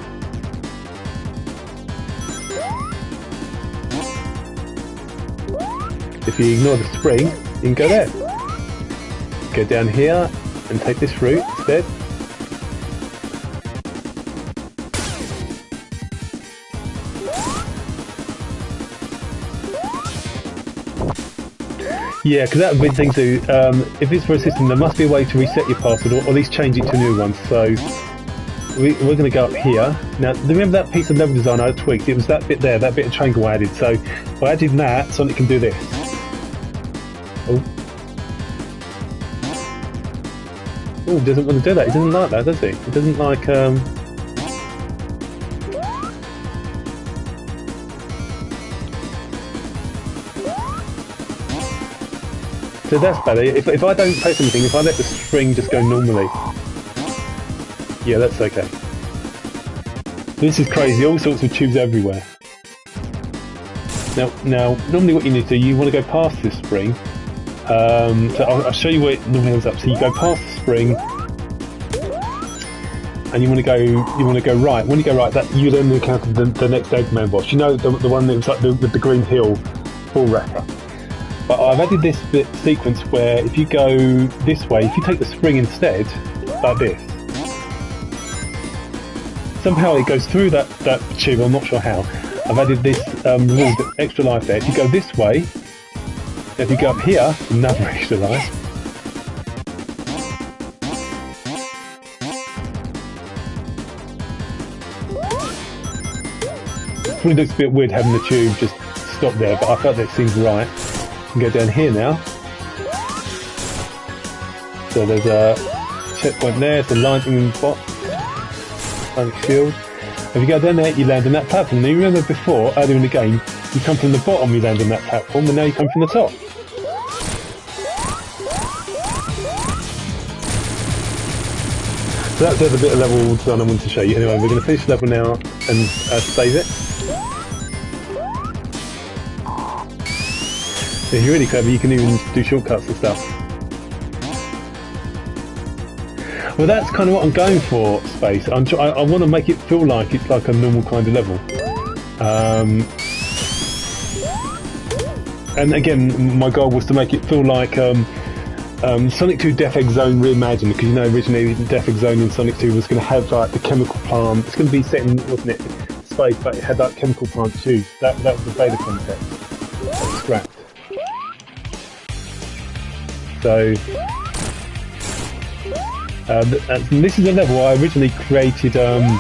If you ignore the spring, you can go there. Go down here and take this route instead. Yeah, because that would be the thing too. If it's for a system, there must be a way to reset your password, or at least change it to a new one. So we're going to go up here. Now, remember that piece of level design I tweaked? It was that bit there, that bit of triangle I added. So by adding that, Sonic can do this. Oh, he doesn't want to do that. He doesn't like that, does he? He doesn't like. So that's better. If I don't press anything, if I let the spring just go normally, yeah, that's okay. This is crazy. All sorts of tubes everywhere. Now, normally what you need to do, you want to go past this spring. So I'll show you where it normally ends up. So you go past the spring, and you want to go right. When you go right, that you then encounter the next Eggman boss. You know, the one that was like with the green hill ball wrapper. But I've added this sequence where if you go this way, if you take the spring instead, like this, somehow it goes through that tube. I'm not sure how. I've added this little extra life there. If you go this way, if you go up here, another extra life. It probably looks a bit weird having the tube just stop there, but I felt that seems right. I can go down here now. So there's a checkpoint there, it's a lightning box, lightning shield. If you go down there, you land on that platform. Now you remember before, earlier in the game, you come from the bottom, you land on that platform, and now you come from the top. So that's a bit of level design I wanted to show you. Anyway, we're going to finish the level now and save it. So if you're really clever, you can even do shortcuts and stuff. Well, that's kind of what I'm going for, Space. I want to make it feel like it's like a normal kind of level. And again, my goal was to make it feel like Sonic 2 Death Egg Zone reimagined, because you know originally Death Egg Zone in Sonic 2 was going to have like the chemical plant. It's going to be set in, wasn't it, space, but it had that chemical plant tubes. That was the beta concept. That was scrapped. So. This is a level I originally created on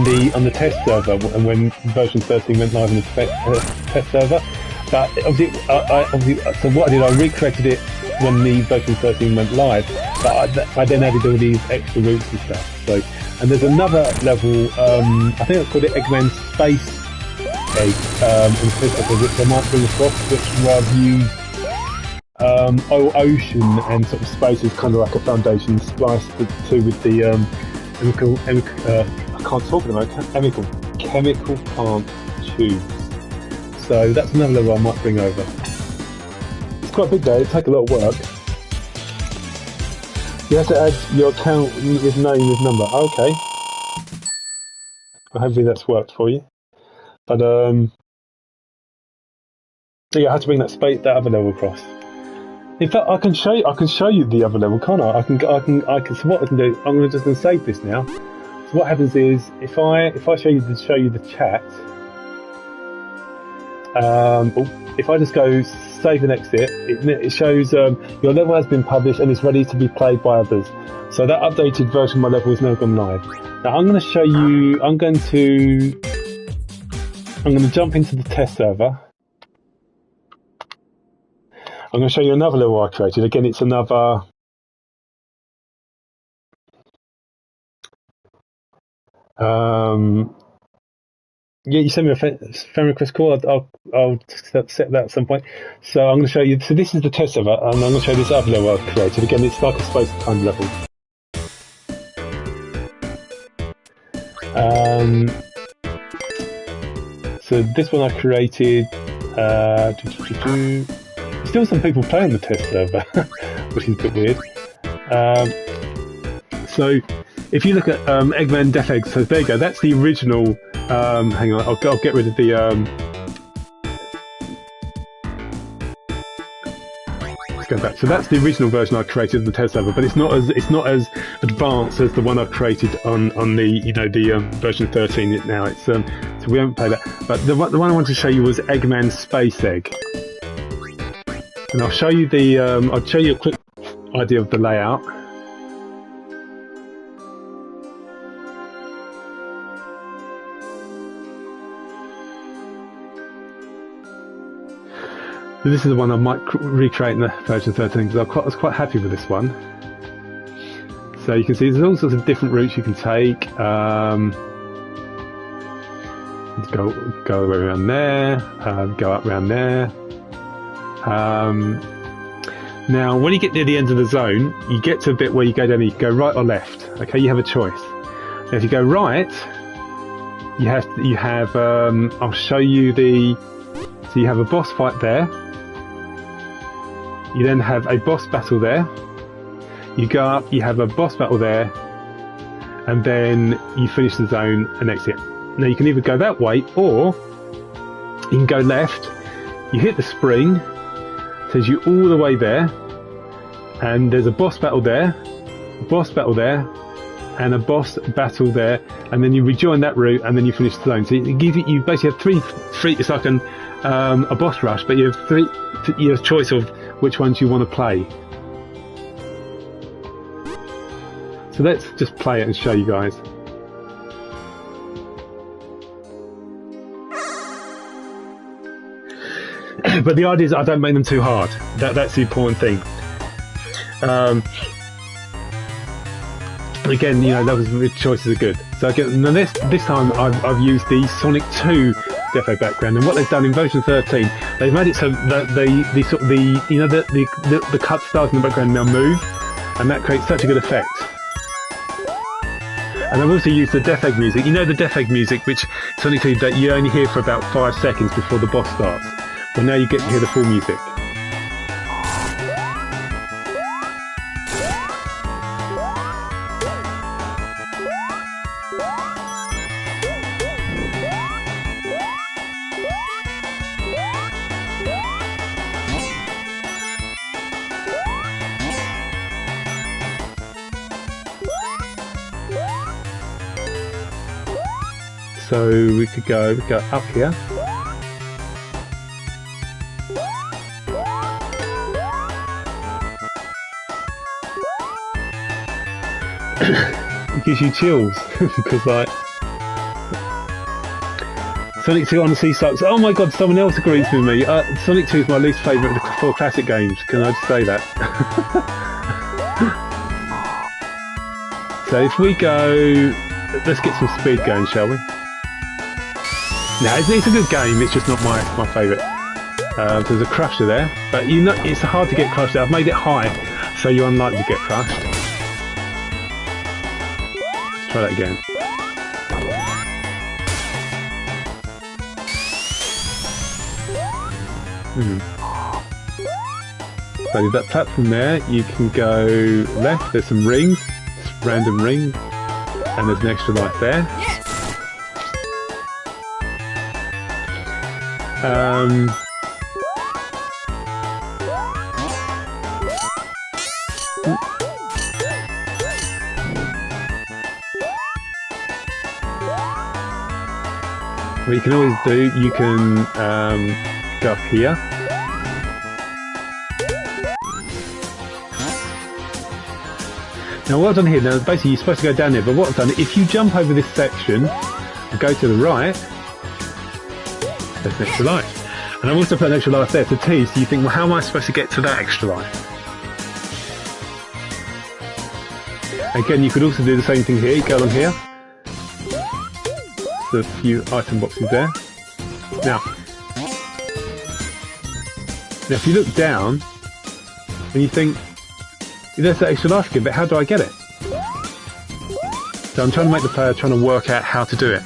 the test server, and when version 13 went live in the test server. But obviously, so what I did, I recreated it when the version 13 went live. But I then added all these extra routes and stuff. So, and there's another level. I think I called it Eggman Space Egg, which I might bring across, which I've used. Ocean and sort of space is kind of like a foundation spliced to with the I can't talk at the moment, chemical plant tubes. So that's another level I might bring over. It's quite big though, it'll take a lot of work. You have to add your account with name with number. Okay. Well, hopefully that's worked for you. But yeah, I have to bring that other level across. In fact, I can show you the other level, can't I? So what I can do, I'm just going to save this now. So what happens is, if I show you the chat, if I just go save and exit, it shows your level has been published and is ready to be played by others. So that updated version of my level has now gone live. Now I'm going to show you. I'm going to jump into the test server. I'm going to show you another level I created. Again, it's another yeah, you send me a friend request call. I'll set that at some point. So I'm going to show you. So this is the test server, and I'm going to show you this other level I've created. Again, it's like a space time level. So this one I created. Still some people play on the test server, which is a bit weird. So if you look at Eggman Death Egg, so there you go, that's the original. Hang on, I'll get rid of the. Let's go back. So that's the original version I created of the test server, but it's not as advanced as the one I've created on the version 13 now. It's so we haven't played that. But the one I wanted to show you was Eggman Space Egg. And I'll show you I'll show you a quick idea of the layout. So this is the one I might recreate in the version 13 because I was quite happy with this one. So you can see there's all sorts of different routes you can take. Go around there, go up around there. Now, when you get near the end of the zone, you get to a bit where you go down and you can go right or left. Okay, you have a choice. Now, if you go right, you have I'll show you so you have a boss fight there. You then have a boss battle there. You go up, you have a boss battle there, and then you finish the zone and exit. Now you can either go that way, or you can go left. You hit the spring, takes you all the way there, and there's a boss battle there, a boss battle there, and a boss battle there, and then you rejoin that route, and then you finish the zone. So you basically have three. It's like a boss rush, but you have you have a choice of which ones you want to play. So let's just play it and show you guys. But the idea is I don't make them too hard. That's the important thing. Again, you know, those choices are good. So again, this time I've used the Sonic 2 Defo background, and what they've done in version 13, they've made it so that the cut stars in the background now move, and that creates such a good effect. And I've also used the Death Egg music. You know the Death Egg music, which Sonic 2 that you only hear for about 5 seconds before the boss starts. Well, now you get to hear the full music. So we could go up here. It gives you chills because like Sonic 2 honestly sucks. Oh my god, someone else agrees with me. Sonic 2 is my least favourite of the 4 classic games. Can I just say that? So if we go, let's get some speed going, shall we? No, it's a good game. It's just not my favourite. There's a crusher there, but you know it's hard to get crushed. I've made it high, so you're unlikely to get crushed. Let's try that again. So that platform there, you can go left. There's some rings, random rings, and there's an extra life there. Yes. What you can always do, you can go up here. Now what I've done here, now basically you're supposed to go down there, but what I've done, if you jump over this section and go to the right, there's an extra life. And I've also put an extra life there to tease, so you think, well, how am I supposed to get to that extra life? Again, you could also do the same thing here, you go along here. There's a few item boxes there. Now if you look down, and you think, there's that extra life again, but how do I get it? So I'm trying to make the player trying to work out how to do it.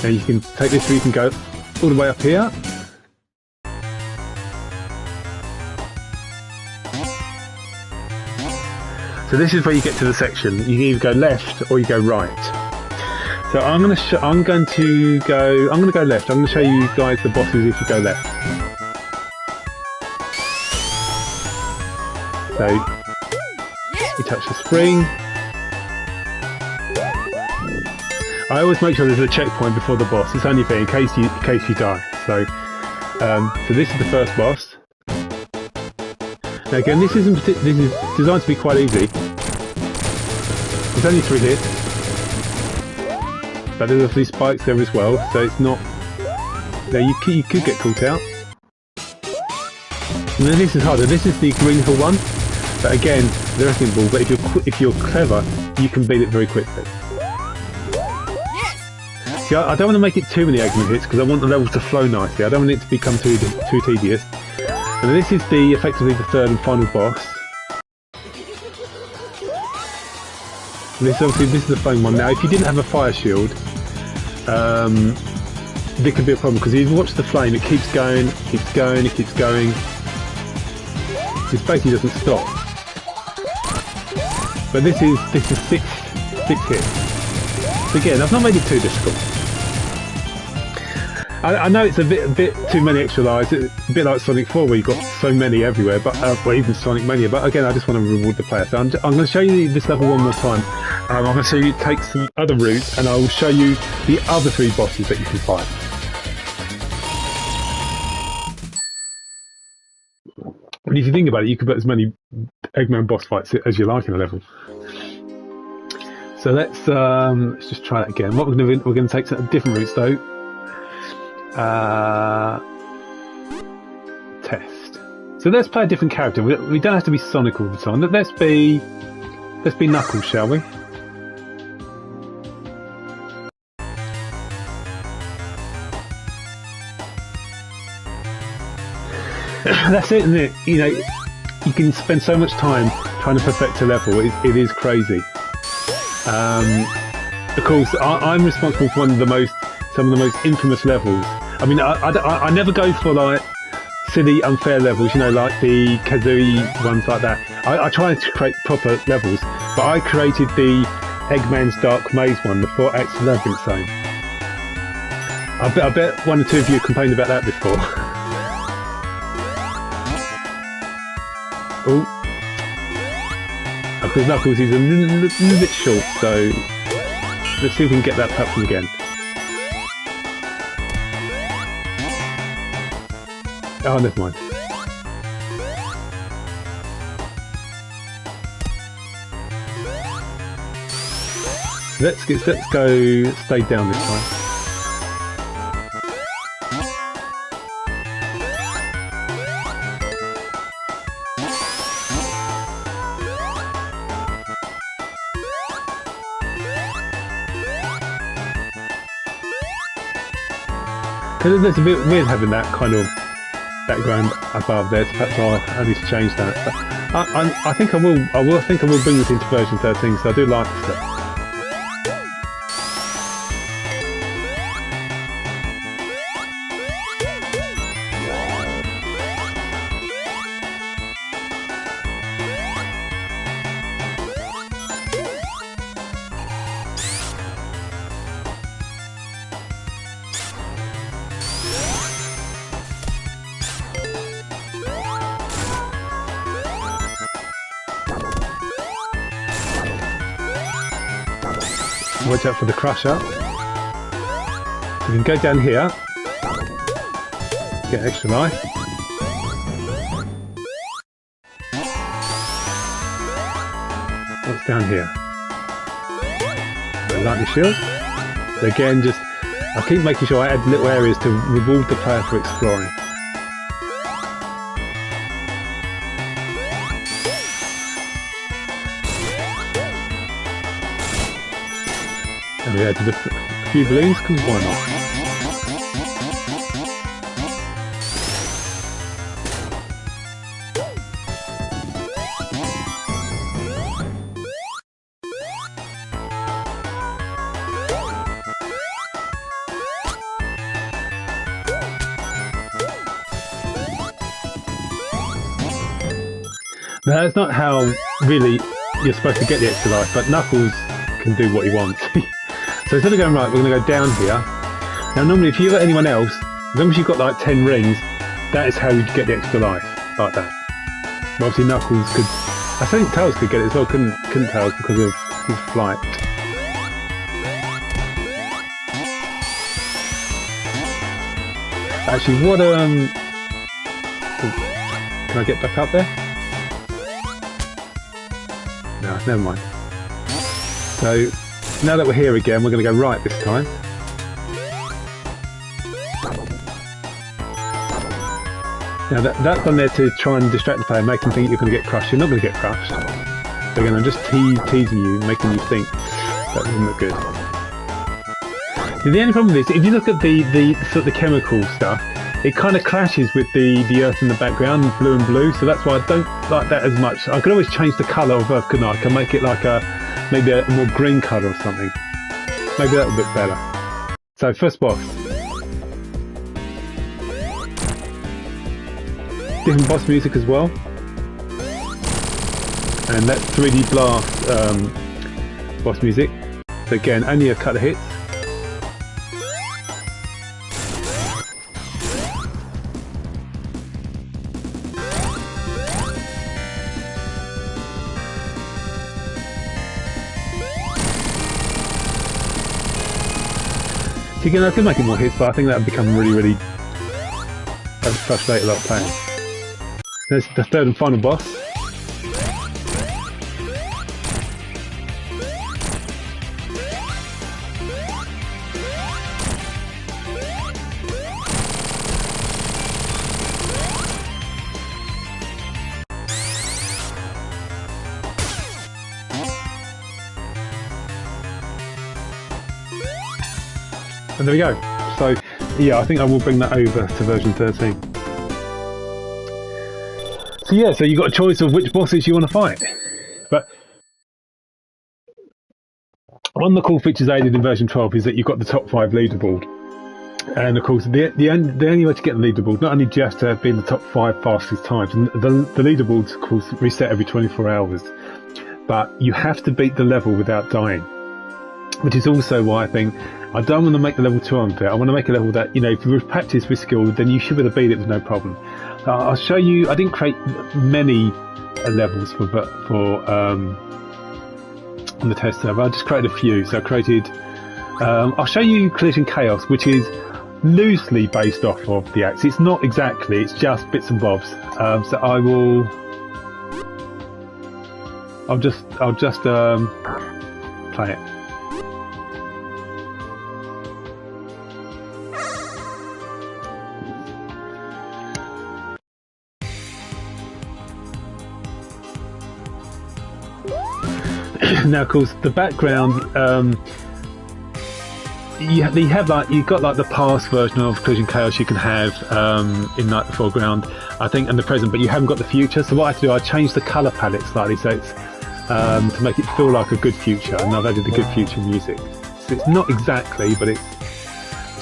Now you can take this, you can go all the way up here. So this is where you get to the section. You can either go left or you go right. So I'm going to go left. I'm going to show you guys the bosses if you go left. So you touch the spring. I always make sure there's a checkpoint before the boss. It's only fair in case you die. So this is the first boss. Now again, this is designed to be quite easy. There's only 3 hits, but there's obviously spikes there as well, so it's not. Now you could get caught out. And then this is harder. This is the green hill one, but again, the wrecking ball. But if you're clever, you can beat it very quickly. See, I don't want to make it too many aggro hits because I want the level to flow nicely. I don't want it to become too tedious. And this is the effectively the third and final boss. This is the flame one. Now, if you didn't have a fire shield, there could be a problem because if you watch the flame, it keeps going, keeps going, it keeps going. This basically doesn't stop. But this is six hits. So again, I've not made it too difficult. I know it's a bit too many extra lives. It's a bit like Sonic 4 where you've got so many everywhere, but well, even Sonic Mania. But again, I just want to reward the player. So I'm going to show you this level one more time. I'm going to show you take some other routes, and I will show you the other 3 bosses that you can fight. And if you think about it, you could put as many Eggman boss fights as you like in a level. So let's just try that again. What we're going to do, we're going to take some different routes though. Test. So let's play a different character. We don't have to be Sonic all the time. Let's be Knuckles, shall we? That's it, isn't it? You know, you can spend so much time trying to perfect a level. It is crazy. Of course, I'm responsible for some of the most infamous levels. I mean, I never go for like silly, unfair levels, you know, like the Kazooie ones like that. I try to create proper levels, but I created the Eggman's Dark Maze one, the 4-axis labyrinth zone. I bet 1 or 2 of you complained about that before. Oh, because Knuckles is a little bit short, so let's see if we can get that platform again. Oh, never mind. Let's go stay down this time. Because it's a bit weird having that kind of background above there, so perhaps I need to change that. But I think I will bring this into version 13, so I do like this. Watch out for the crusher. So we can go down here, get extra life. What's down here? The lightning shield. So again, I keep making sure I add little areas to reward the player for exploring. And we added a few balloons, because why not? Now, that's not how really you're supposed to get the extra life, but Knuckles can do what he wants. So instead of going right, we're going to go down here. Now normally if you've got anyone else, as long as you've got like 10 rings, that is how you get the extra life, like that. But obviously Knuckles could, I think Tails could get it as well, couldn't Tails, because of his flight. Actually, what oh, can I get back up there? No, never mind. So now that we're here again, we're going to go right this time. Now that's done there to try and distract the player, make them think you're going to get crushed. You're not going to get crushed. They're going to just teasing you, making you think that doesn't look good. The only problem is, if you look at the sort of the chemical stuff, it kind of clashes with the earth in the background, blue and blue. So that's why I don't like that as much. I could always change the colour of earth, couldn't I? I can make it like maybe a more green colour or something. Maybe that would look better. So first boss. Different boss music as well. And that's 3D Blast boss music. So again, only a couple of hits. So again, I could make it more hits, but I think that would become really that would frustrate a lot of players. There's the third and final boss. And there we go. So yeah, I think I will bring that over to version 13. So yeah, so you've got a choice of which bosses you want to fight. But one of the cool features added in version 12 is that you've got the top 5 leaderboard. And of course, the only way to get the leaderboard, not only just to be in the top 5 fastest times, and the leaderboards of course reset every 24 hours, but you have to beat the level without dying. Which is also why I think I don't want to make the level too unfair. I want to make a level that, you know, if you practice with skill, then you should be able to beat it with no problem. I'll show you. I didn't create many levels on the test server. I just created a few. So I created. I'll show you Collision Chaos, which is loosely based off of the Axe. It's not exactly. It's just bits and bobs. So I will. I'll just play it. Now, of course, the background, you've got like the past version of Collision Chaos you can have in like the foreground, I think, and the present, but you haven't got the future. So what I have to do, I changed the colour palette slightly, so it's to make it feel like a good future, and I've added the good future music. So it's not exactly, but it's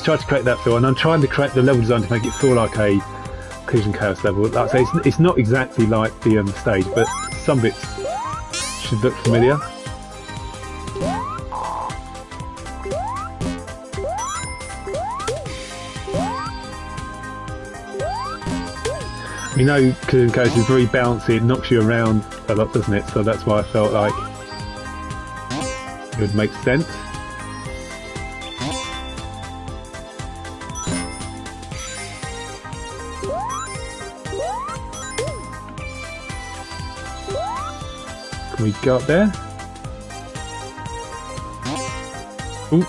tried to create that feel, and I'm trying to create the level design to make it feel like a Collision Chaos level. Like I say, it's not exactly like the stage, but some bits should look familiar. You know, Collision Chaos is very bouncy, it knocks you around a lot, doesn't it? So that's why I felt like it would make sense. Can we go up there? Ooh.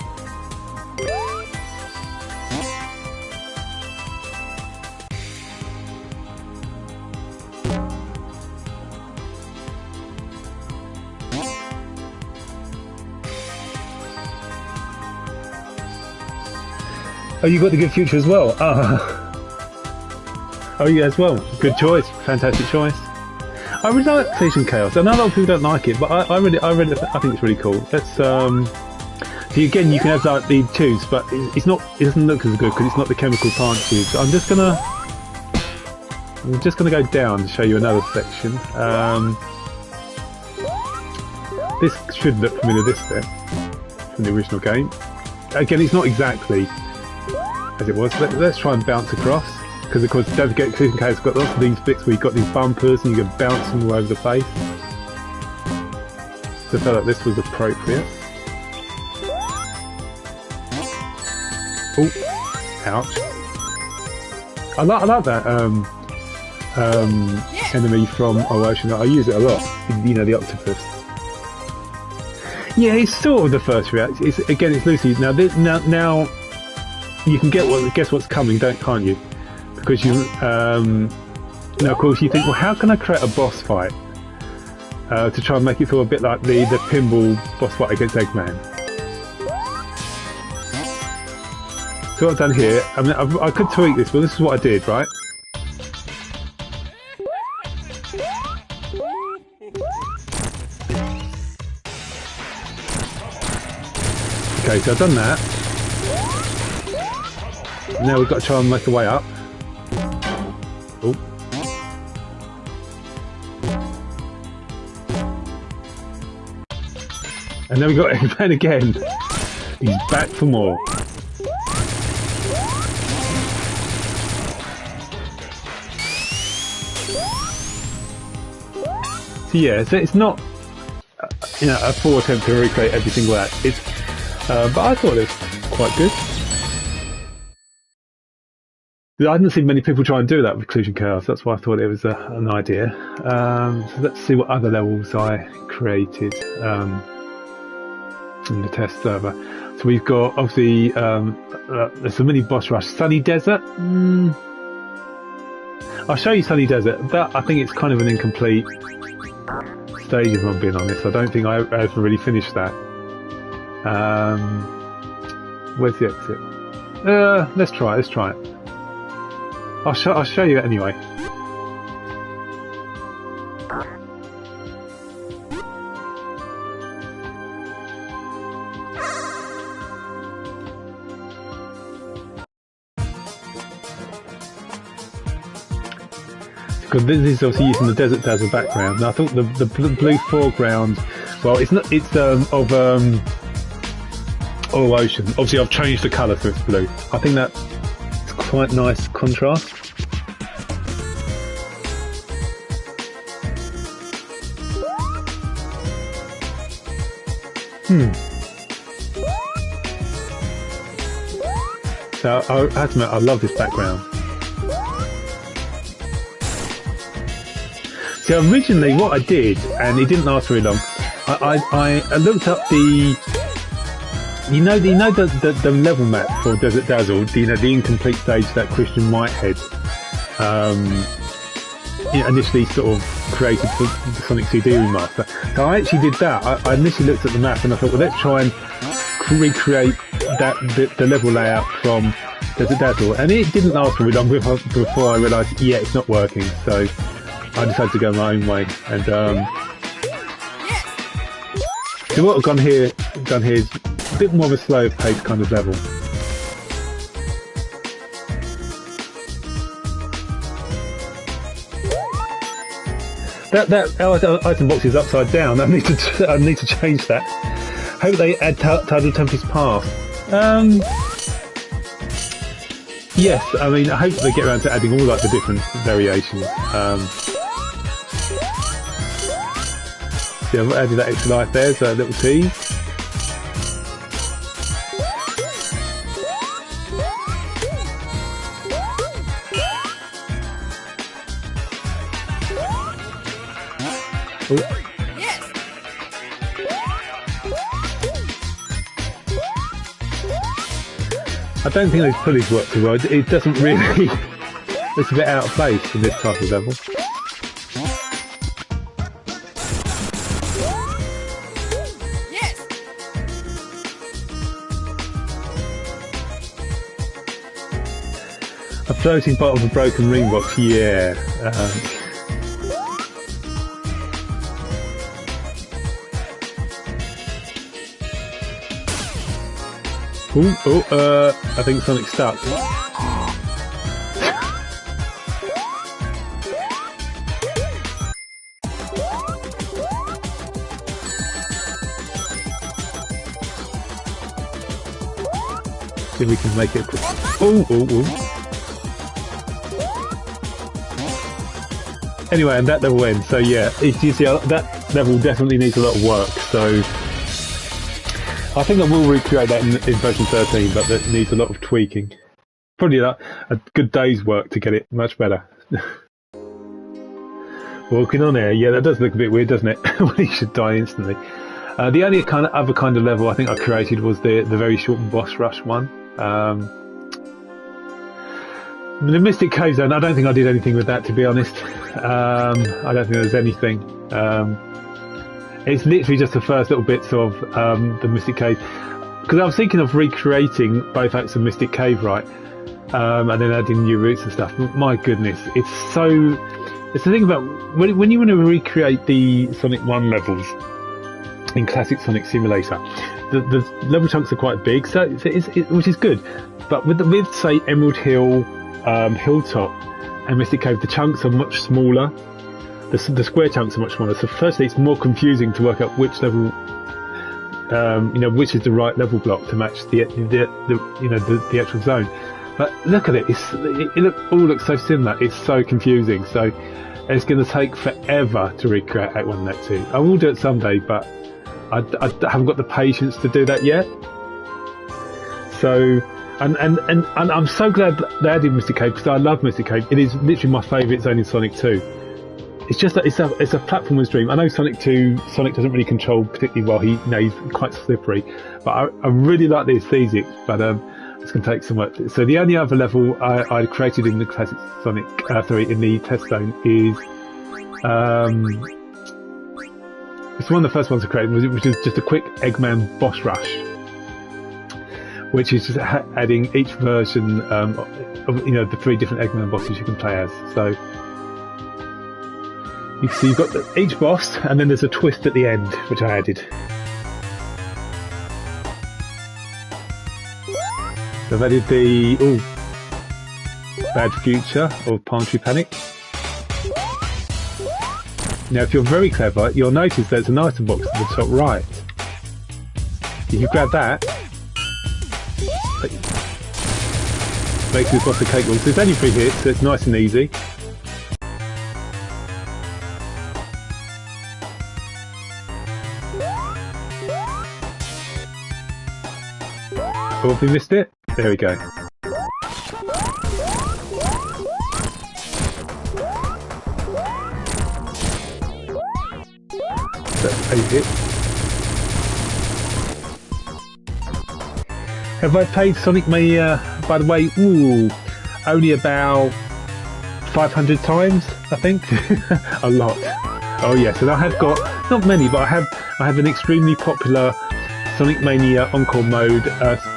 Oh, you got the good future as well. Oh, yeah, as well. Good choice. Fantastic choice. I really like Collision Chaos. I know a lot of people don't like it, but I think it's really cool. Let's so again, you can have like the tubes, but it doesn't look as good because it's not the chemical plant tubes. So I'm just gonna go down to show you another section. This should look familiar. This bit from the original game. Again, it's not exactly as it was. Let's try and bounce across, because of course don't forget Collision Chaos got lots of these bits where you've got these bumpers and you can bounce them all over the place. So I felt like this was appropriate. Oh, ouch. I like that enemy from Ocean. I use it a lot. You know, the octopus. Yeah, it's sort of the first react. It's loosely now. Now you can guess what's coming, can't you? Because you now of course you think, well, how can I create a boss fight to try and make it feel a bit like the pinball boss fight against Eggman? So what I've done here, I mean, I could tweak this, but this is what I did, right? Okay, so I've done that. Now we've got to try and make a way up. Oh. And then we've got Eggman again. He's back for more. So yeah, so it's not a full attempt to recreate every single act. It's but I thought it was quite good. I hadn't seen many people try and do that with Collision Chaos. That's why I thought it was an idea. So let's see what other levels I created in the test server. So we've got obviously there's a mini boss rush, Sunny Desert. I'll show you Sunny Desert, but I think it's kind of an incomplete stage if I'm being honest. I don't think I ever really finished that. Where's the exit? Let's try it. I'll show you it anyway. Because this is obviously using the Desert Dazzle background. Now I thought the blue foreground, well, it's not. It's of oil ocean. Obviously, I've changed the colour so it's blue. I think that's quite nice contrast. So I have to admit, I love this background. So originally what I did, and it didn't last very long, I looked up the level map for Desert Dazzle, the incomplete stage that Christian Whitehead initially sort of created for the Sonic CD remaster. So I actually did that. I initially looked at the map and I thought, well, let's try and recreate the level layout from Desert Dazzle, and it didn't last very long before I realised, yeah, it's not working. So I decided to go my own way, and so what I've done here is a bit more of a slow paced kind of level. That item box is upside down. I need to change that. Hope they add Tidal Tempest Path. Yes, I mean I hope they get around to adding all like the different variations. See, I've added that extra life there, so a little tease. Oh. Yes. I don't think those pulleys work too well. It doesn't really. It's a bit out of place for this type of level. A floating bottom of a broken ring box, yeah. I think Sonic's stuck. See if we can make it quick. Anyway, and that level ends. So yeah, you see, that level definitely needs a lot of work. So I think I will recreate that in version 13, but that needs a lot of tweaking. Probably a good day's work to get it much better. Walking on air, yeah, that does look a bit weird, doesn't it? When he should die instantly. The only other kind of level I think I created was the very short boss rush one. The Mystic Cave Zone, I don't think I did anything with that, to be honest. I don't think there's anything. It's literally just the first little bits of the Mystic Cave. because I was thinking of recreating both acts of Mystic Cave, right? And then adding new routes and stuff. My goodness, it's so. It's the thing about when you want to recreate the Sonic 1 levels in classic Sonic Simulator, the level chunks are quite big, so which is good. But with say Emerald Hill, Hilltop, and Mystic Cave, the chunks are much smaller. The square chunks are much smaller. So firstly, it's more confusing to work out which level, which is the right level block to match the actual zone. But look at it, it all looks so similar. It's so confusing. So it's going to take forever to recreate Act 1 and Act 2. I will do it someday, but I haven't got the patience to do that yet. So, and I'm so glad they added Mystic Cave, because I love Mystic Cave. It is literally my favourite zone in Sonic 2. It's just that it's a platformer's dream. I know Sonic doesn't really control particularly well. He's quite slippery, but I really like the aesthetics. But it's going to take some work. So the only other level I created in the classic Sonic, in the test zone is, it's one of the first ones I created, which is just a quick Eggman boss rush, which is just adding each version of the 3 different Eggman bosses you can play as. So you can see you've got each boss, and then there's a twist at the end, which I added. So I've added the Bad Future of Palm Tree Panic. Now, if you're very clever, you'll notice there's an item box at the top right. If you grab that, makes this boss a cakewalk. So it's only 3 hits, so it's nice and easy. Oh, have we missed it? There we go. That's 8 hits. Have I played Sonic Mania, by the way? Only about 500 times, I think. A lot. Oh yes, and I have got, not many, but I have an extremely popular Sonic Mania Encore mode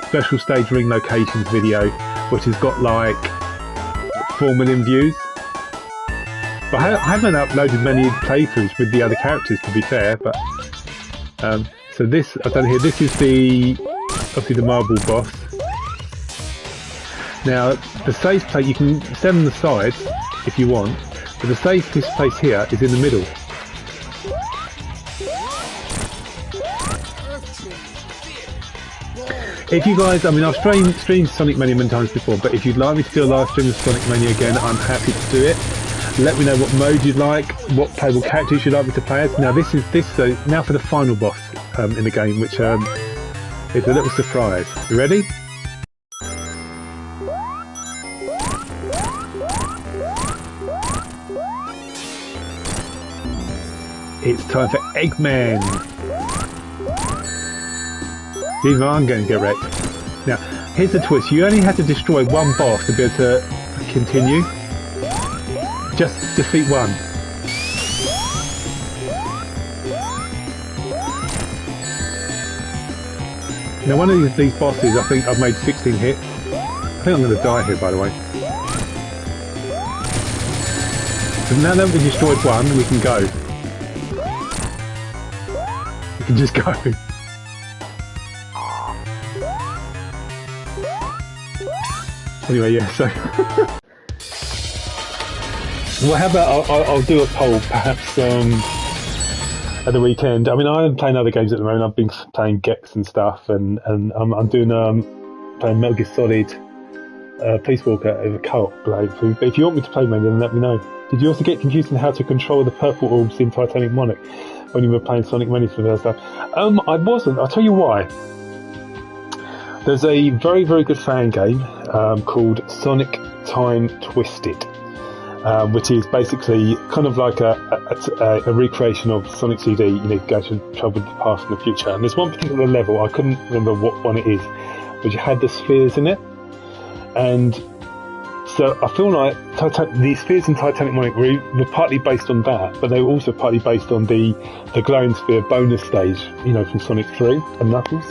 special stage ring locations video, which has got like 4 million views. But I haven't uploaded many playthroughs with the other characters, to be fair. But so this I've done here. This is obviously the marble boss. Now the save plate you can stand on the sides if you want, but the save place here is in the middle. If you guys, I've streamed Sonic Mania many times before, but if you'd like me to do a live stream of Sonic Mania again, I'm happy to do it. Let me know what mode you'd like, what playable characters you'd like me to play as. Now so now for the final boss in the game, which is a little surprise. You ready? It's time for Eggman. Even I'm going to get wrecked. Now, here's the twist. You only have to destroy one boss to be able to continue. Just defeat one. Now, one of these bosses, I think I've made 16 hits. I think I'm going to die here, by the way. So now that we've destroyed one, we can go. We can just go. Anyway, yeah, so well, how about I'll do a poll perhaps at the weekend. I'm playing other games at the moment. I've been playing Gex and stuff, and I'm doing playing Metal Gear Solid Peace Walker as a co-op playthrough. But if you want me to play maybe, then let me know. Did you also get confused on how to control the purple orbs in Titanic Monarch when you were playing Sonic Mania for the first time? I wasn't. I'll tell you why. There's a very, very good fan game called Sonic Time Twisted, which is basically kind of like a recreation of Sonic CD. You need to go to travel the past and the future. And there's one particular level, I couldn't remember what one it is, but you had the spheres in it. And so I feel like the spheres in Titanic Monarch were partly based on that, but they were also partly based on the glowing sphere bonus stage, from Sonic 3 and Knuckles.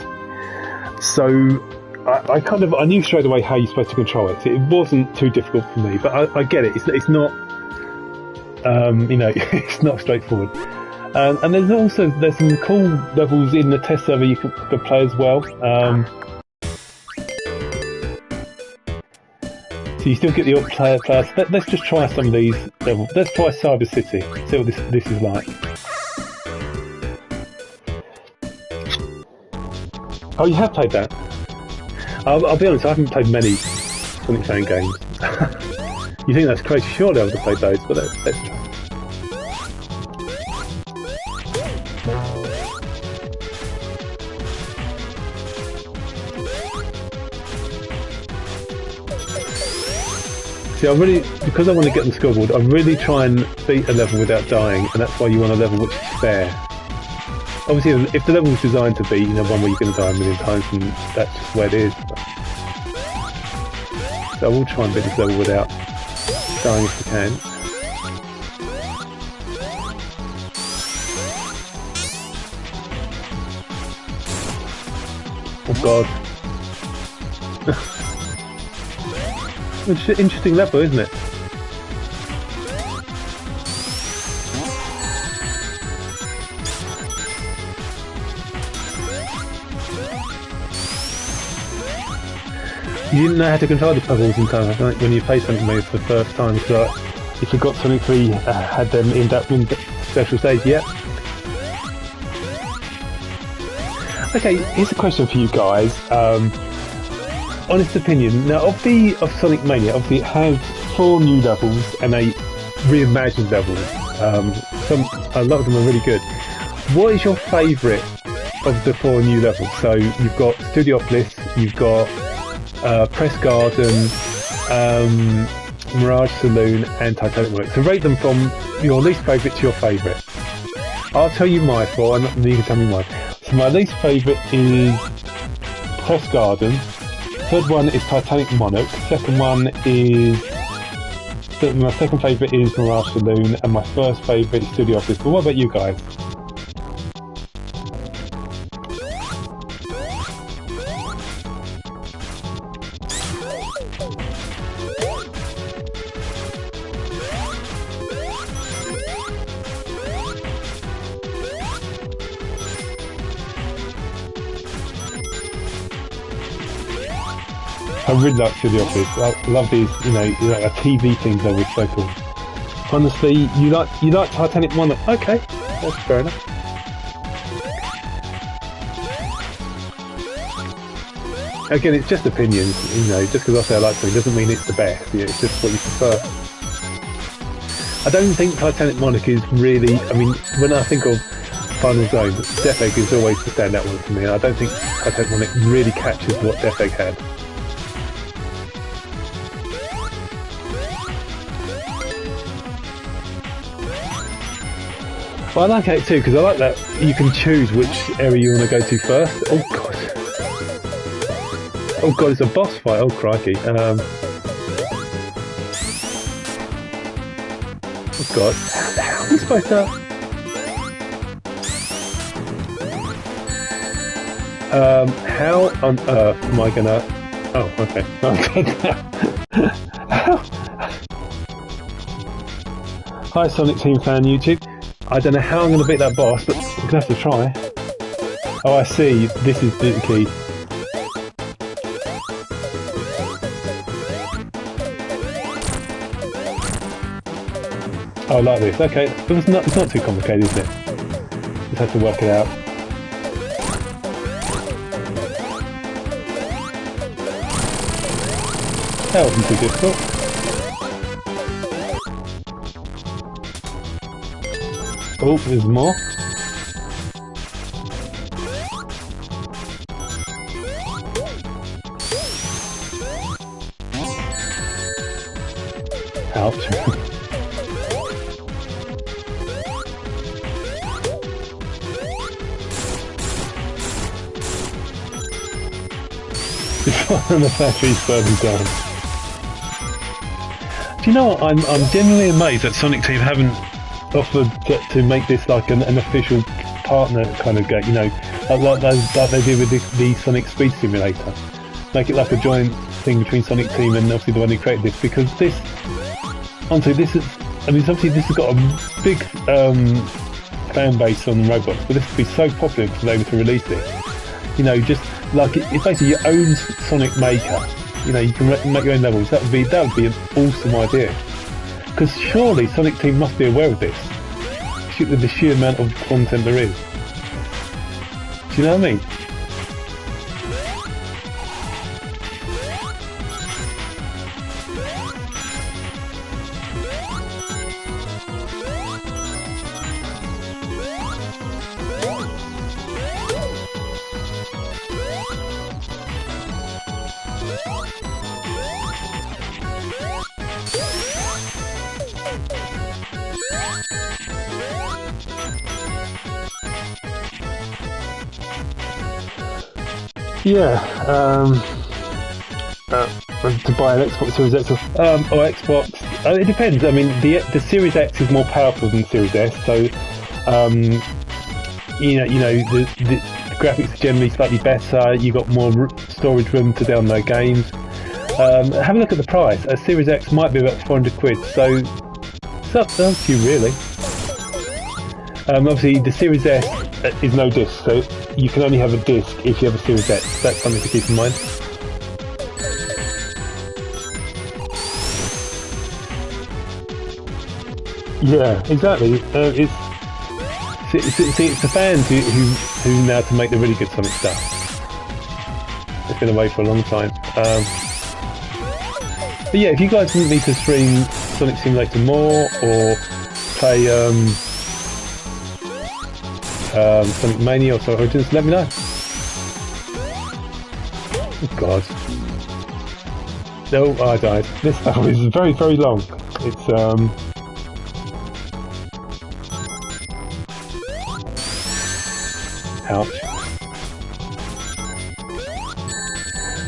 So I knew straight away how you're supposed to control it. So it wasn't too difficult for me, but I get it. It's not, it's not straightforward. And there's some cool levels in the test server you could play as well. So you still get the player. Let's just try some of these levels. Let's try Cyber City. See what this is like. Oh, you have played that? I'll be honest, I haven't played many Sonic fan games. You think that's crazy? Surely I would have played those, but let's try. See, because I want to get on the scoreboard, I really try and beat a level without dying, and that's why you want a level which is fair. Obviously, if the level is designed to be, one where you're going to die a million times, then that's just where it is. So I will try and beat this level without dying if I can. Oh god. It's an interesting level, isn't it? You didn't know how to control the puzzles in time, like when you play Sonic Mania for the first time, so you forgot Sonic 3 had them in that special stage yet. Okay, here's a question for you guys. Honest opinion. Now, of Sonic Mania, obviously it has 4 new levels and 8 reimagined levels. A lot of them are really good. What is your favourite of the 4 new levels? So you've got Studiopolis, you've got Press Garden, Mirage Saloon, and Titanic Monarch. So rate them from your least favourite to your favourite. I'll tell you my 4, and you can tell me mine. So my least favourite is Press Garden. Third one is Titanic Monarch. My second favourite is Mirage Saloon, and my first favourite is Studiopolis. But what about you guys? I really like Studiopolis. I love these, a TV things always so cool. Honestly, you like Titanic Monarch? Okay, that's fair enough. Again, it's just opinions, just because I say I like something doesn't mean it's the best, it's just what you prefer. I don't think Titanic Monarch is really, when I think of Final Zone, Death Egg is always the standout one for me, and I don't think Titanic Monarch really catches what Death Egg had. Well, I like 8 too, because I like that you can choose which area you want to go to first. Oh god. Oh god, it's a boss fight. Oh crikey. Oh god. How am I supposed to... how on earth am I gonna... Oh, okay. Hi Sonic Team fan YouTube. I don't know how I'm going to beat that boss, but I'm going to have to try. Oh, I see. This is the key. Oh, like this. Okay. It's not too complicated, is it? Just have to work it out. That wasn't too difficult. Oh, there's more. Ouch. The fire in the factory's burning down. Do you know what? I'm genuinely amazed that Sonic Team haven't offered to make this like an official partner kind of game, you know, like they did with the Sonic Speed Simulator. Make it like a joint thing between Sonic Team and obviously the one who created this, because this, honestly, this is, I mean, obviously this has got a big fan base on Roblox, but this would be so popular if they were to release this. You know, just like it's basically your own Sonic maker. You know, you can make your own levels. That would be an awesome idea. Because surely Sonic Team must be aware of this, with the sheer amount of content there is. Do you know what I mean? Yeah, to buy an Xbox Series X or Xbox, it depends. I mean, the Series X is more powerful than the Series S, so the graphics are generally slightly better. You got more storage room to download games. Have a look at the price. A Series X might be about 400 quid, so it's up to you really. Obviously, the Series S is no disc, so you can only have a disc if you have a Series X. That's something to keep in mind. Yeah, exactly. It's the fans who now to make the really good Sonic stuff. It's been away for a long time. But yeah, if you guys want me to stream Sonic Simulator more or play Sonic Mania or Sonic Origins, let me know. Oh god. No, I died. This level is very, very long. It's ouch.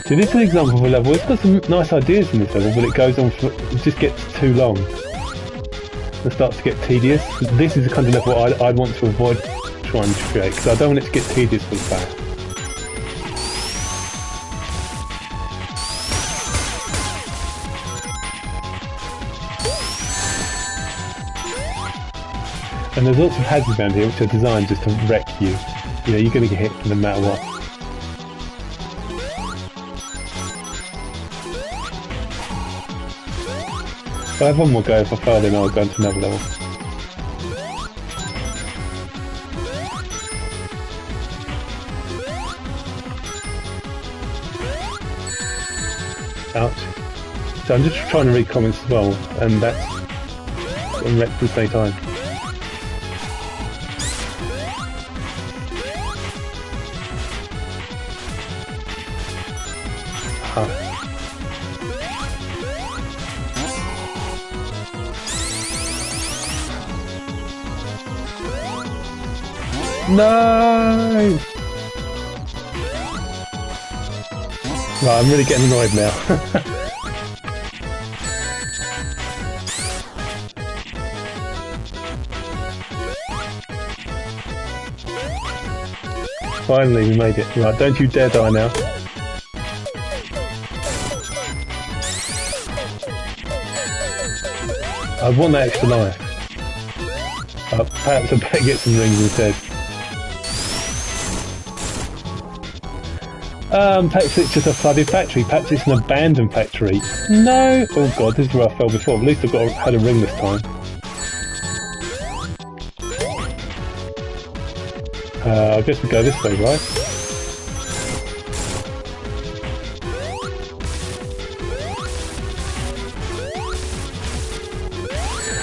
So this is an example of a level. It's got some nice ideas in this level, but it goes on for, it just gets too long. It starts to get tedious. This is the kind of level I'd want to avoid trying to create, because I don't want it to get tedious for the fan. And there's lots of hazards around here which are designed just to wreck you. You know, you're going to get hit no matter what. If I have one more go, if I fail then I'll go into another level. Ouch. So I'm just trying to read comments as well, and that's wrecked at the same time. No! Right, I'm really getting annoyed now. Finally, we made it. Right, don't you dare die now. I want that extra life. Perhaps I better get some rings instead. Perhaps it's just a flooded factory. Perhaps it's an abandoned factory. No! Oh god, this is where I fell before. At least I've had a ring this time. I guess we go this way, right?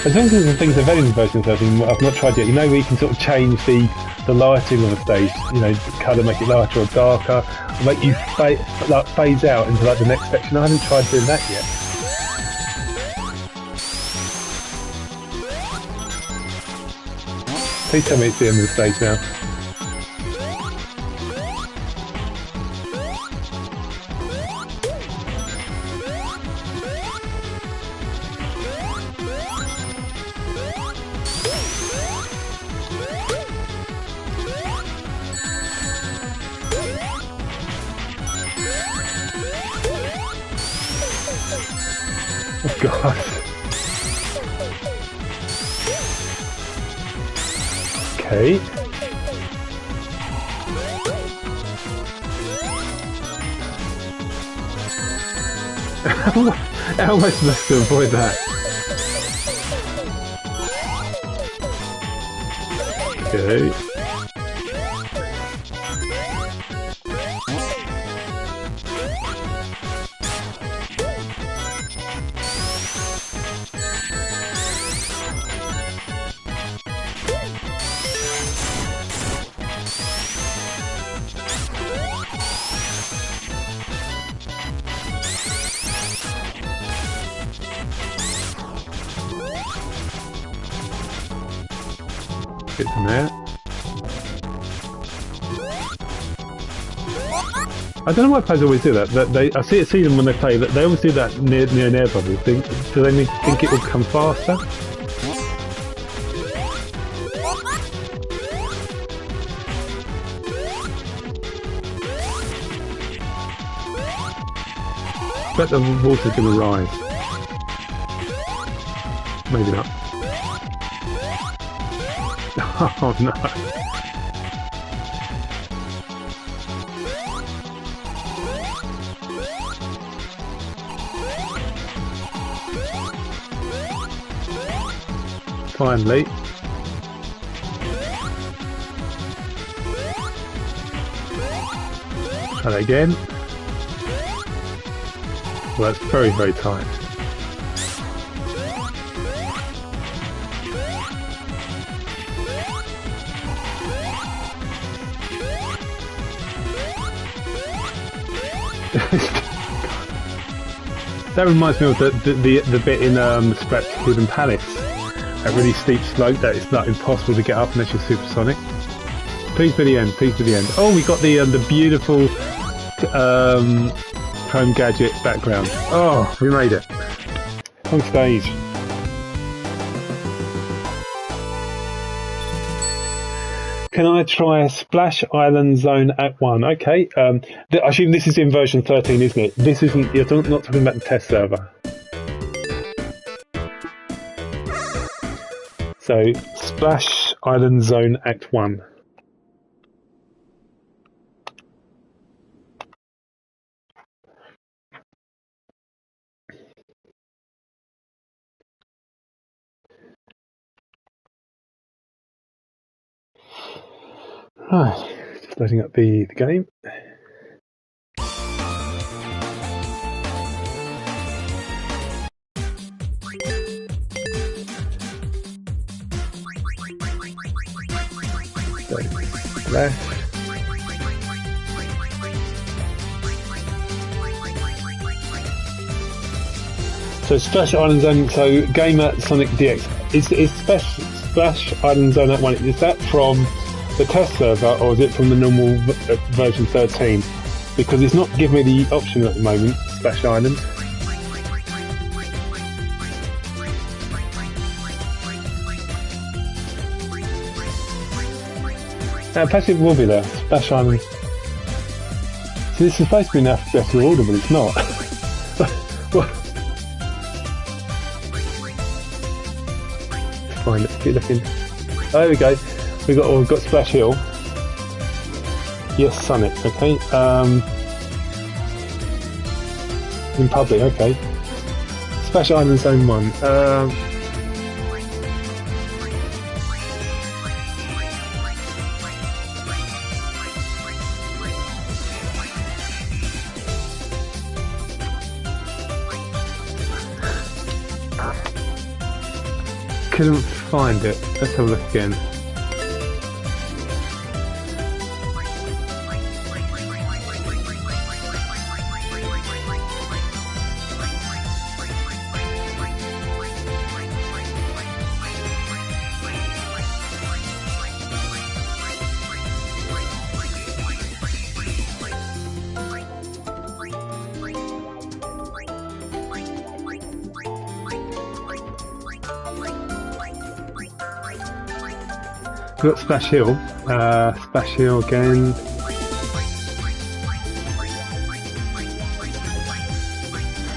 As long as the things are very versions I've not tried yet. You know where you can sort of change the lighting on the stage, you know, colour, make it lighter or darker, or make you phase out into like the next section. I haven't tried doing that yet. Please tell me it's the end of the stage now. Oh God. Okay. How am I supposed to avoid that? Okay. Get from there. I don't know why players always do that. I see them when they play. That they always do that near an air bubble. Do they think it will come faster? I bet the water's going to rise. Maybe not. Oh no. Finally. Try that again. Well, that's very, very tight. That reminds me of the bit in Splash Hidden Palace. That really steep slope that it's not impossible to get up unless you're supersonic. Please be the end, please be the end. Oh, we got the beautiful Home Gadget background. Oh, we made it. On stage. Can I try Splash Island Zone Act 1? Okay. I assume this is in version 13, isn't it? This isn't. You're not talking about the test server. So, Splash Island Zone Act 1. Right, just loading up the game. Splash. So Splash Island Zone, so game at Sonic DX. Is Splash Island Zone Act 1, is that from the test server or is it from the normal version 13? Because it's not giving me the option at the moment, Splash Island. Perhaps it will be there, Splash Island. So this is supposed to be in alphabetical order, but it's not. Find it, keep looking. Oh, there we go. We've got Splash Hill. Yes, Sonic. Okay. In public. Okay. Splash Island Zone 1. Couldn't find it. Let's have a look again. We've got Splash Hill. Splash Hill again.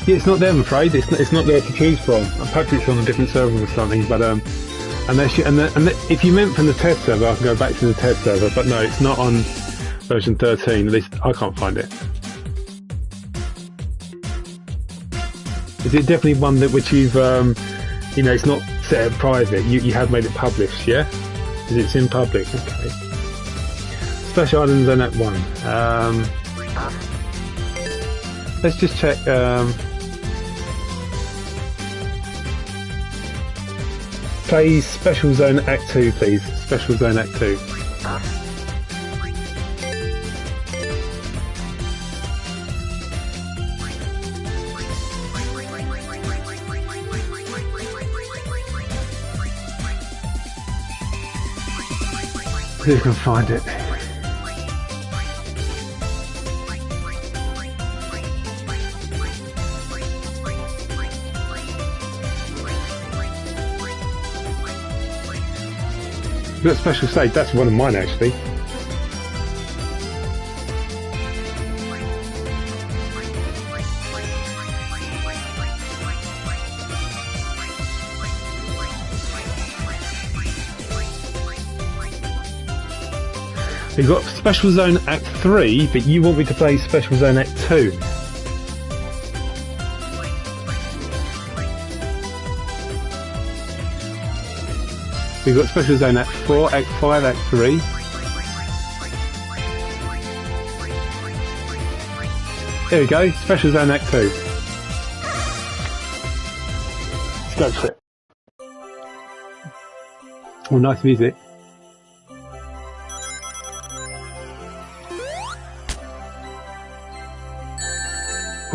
Yeah, it's not there, I'm afraid. It's not there to choose from. Perhaps it's on a different server or something, but unless you, if you meant from the test server, I can go back to the test server, but no, it's not on version 13, at least I can't find it. Is it definitely one that which you've, you know, it's not set at private, you have made it published, yeah? Because it's in public, okay. Special Island Zone Act 1. Let's just check, play Special Zone Act 2, please. Special Zone Act 2. See if I can find it. We've got Special Stage, that's one of mine actually. We've got Special Zone Act 3, but you want me to play Special Zone Act 2. We've got Special Zone Act 4, Act 5, Act 3. There we go, Special Zone Act 2. Let's go for it. Oh, nice music.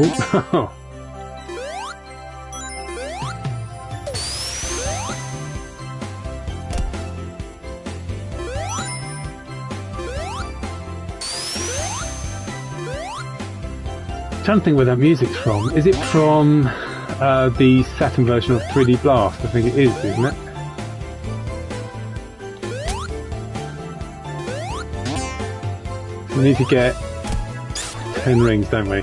Oh. Trying to think where that music's from. Is it from the Saturn version of 3D Blast? I think it is, isn't it? We need to get 10 rings, don't we?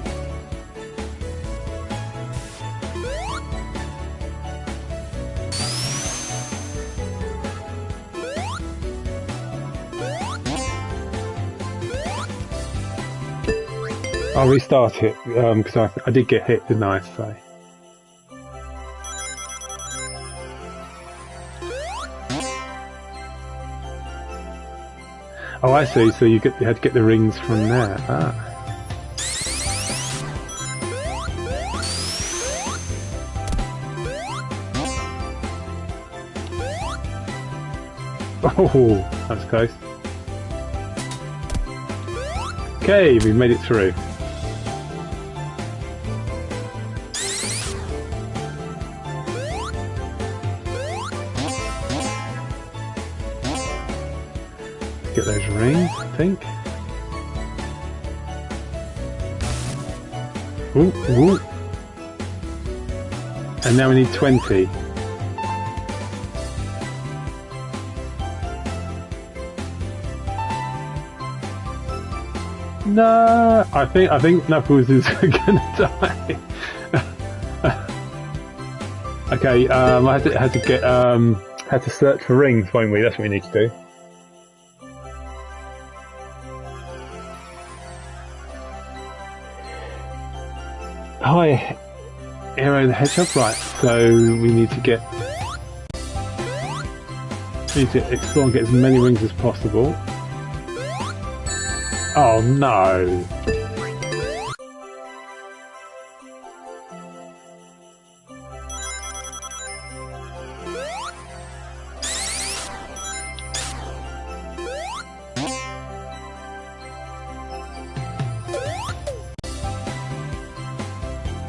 I'll restart it because I did get hit, didn't I? So. Oh, I see. So you had to get the rings from there. Ah. Oh, that's close. Okay, we've made it through. Get those rings, I think. Ooh, ooh. And now we need 20. No, I think Knuckles is gonna die. Okay, I had to search for rings, won't we? That's what we need to do. Hi, Aero the Hedgehog. Right, so we need to explore and get as many rings as possible. Oh no!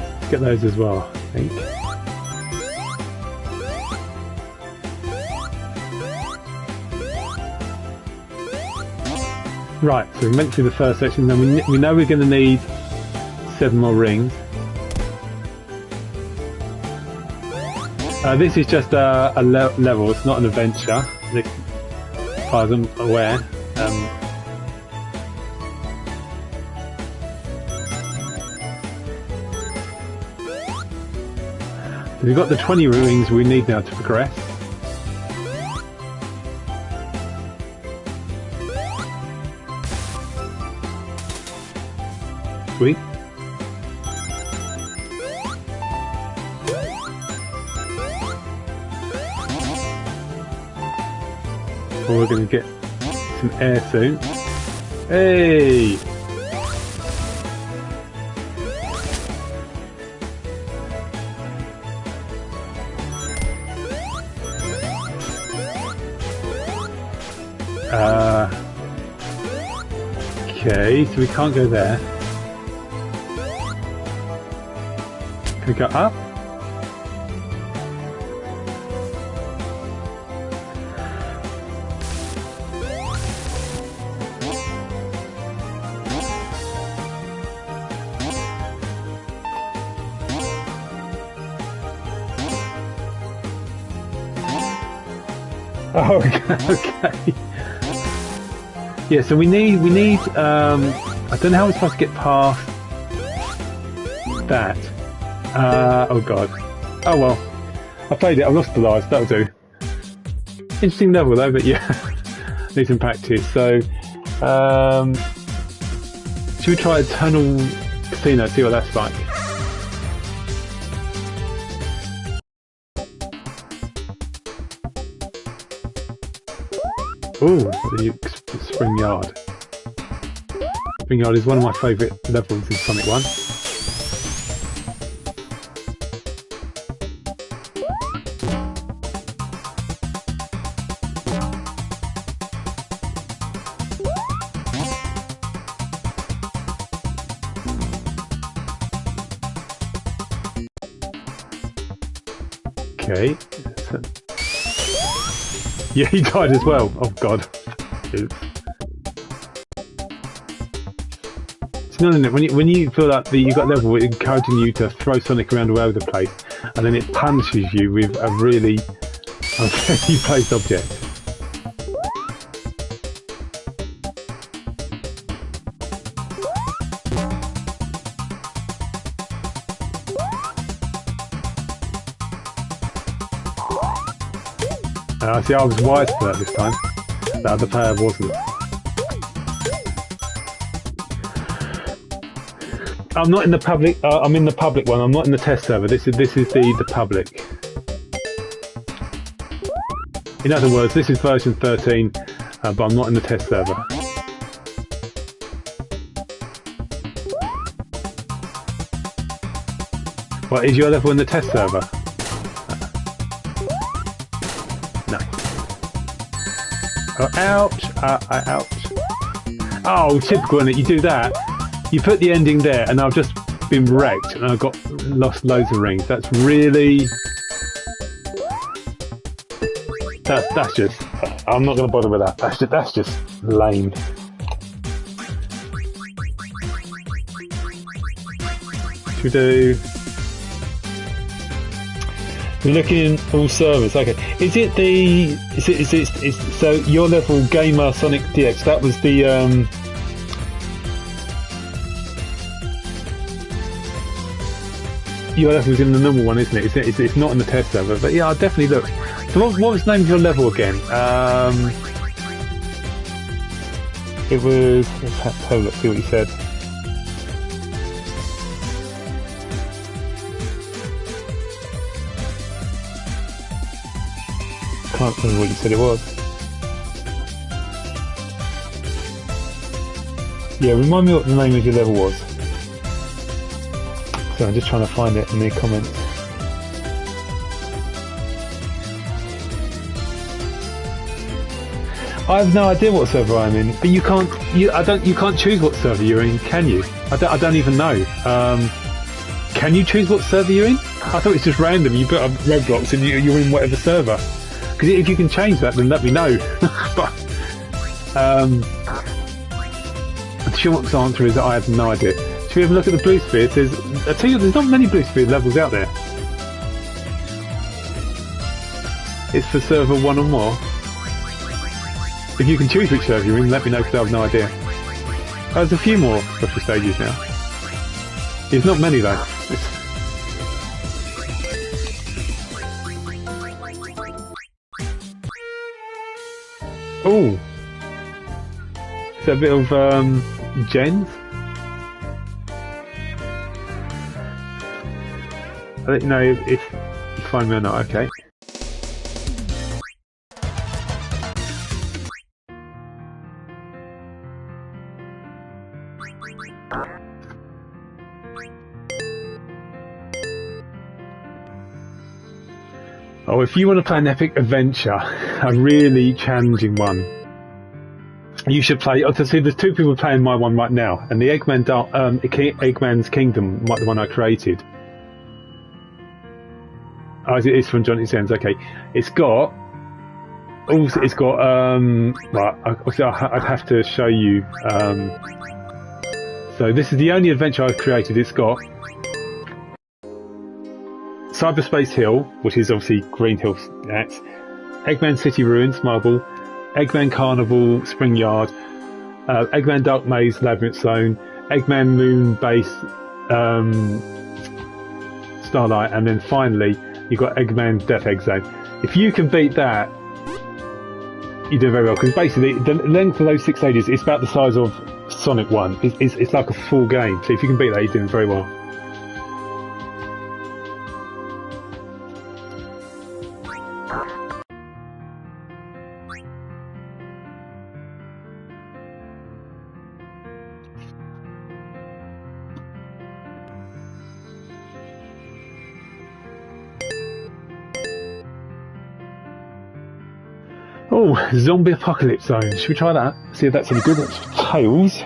Let's get those as well, I think. Right, so we went through the first section, then we know we're going to need 7 more rings. This is just a level, it's not an adventure, as far as I'm aware. So we've got the 20 rings we need now to progress. Sweet. Well, we're going to get some air soon. Hey! Okay, so we can't go there. Can we go up? Oh, okay. Yeah, so we need, I don't know how we're supposed to get past that. Oh god. Oh well. I played it, I lost the lives, that'll do. Interesting level though, but yeah. Need some practice. So, should we try Eternal Casino, see what that's like? Ooh, the Spring Yard. Spring Yard is one of my favourite levels in Sonic 1. Okay. Yeah, he died as well. Oh god. Oops. It's not, isn't it? When you feel like you've got a level where it's encouraging you to throw Sonic around all over the place, and then it punishes you with a really unfairly placed object. See, I was wise for that this time. The other player wasn't. I'm not in the public. I'm in the public one. I'm not in the test server. This is the public. In other words, this is version 13, but I'm not in the test server. What is your level in the test server? Oh, ouch! Ouch! Oh, typical, isn't it? You do that, you put the ending there, and I've just been wrecked, and I've lost loads of rings. That's really... That's just... I'm not going to bother with that. That's just lame. Should we do... We're looking all servers. Okay, is it the? So your level Gamer Sonic DX? That was the. Your level was in the normal one, isn't it? It's not in the test server, but yeah, I'll definitely look. So what was the name of your level again? It was. Let's have a look. See what you said. Can't remember what you said it was. Yeah, remind me what the name of your level was. So I'm just trying to find it in the comments. I have no idea what server I'm in, but you can't. You can't choose what server you're in, can you? I don't even know. Can you choose what server you're in? I thought it's just random. You put up Roblox and you're in whatever server. Because if you can change that, then let me know. But the short answer is that I have no idea. Should we have a look at the Blue Sphere? I tell you, there's not many Blue Sphere levels out there. It's for server 1 or more. If you can choose which server you're in, let me know because I have no idea. There's a few more special stages now. There's not many though. Oh, is that a bit of Jen's? I'll let you know if you find me or not. Okay. Oh, if you want to play an epic adventure, a really challenging one, you should play. Oh, see, there's two people playing my one right now, and the Eggman's Kingdom, like the one I created. Oh, it's from Johnny Sands. Okay, it's got. Also, it's got. Right, I'd have to show you. So this is the only adventure I've created. It's got Cyberspace Hill, which is obviously Green Hill X, Eggman City Ruins, Marble, Eggman Carnival, Spring Yard, Eggman Dark Maze, Labyrinth Zone, Eggman Moon Base, Starlight, and then finally you've got Eggman Death Egg Zone. If you can beat that, you do very well, because basically the length of those 6 stages is about the size of Sonic 1. It's like a full game, so if you can beat that, you're doing very well. Oh, Zombie Apocalypse Zone. Should we try that? See if that's any good. That's Tails.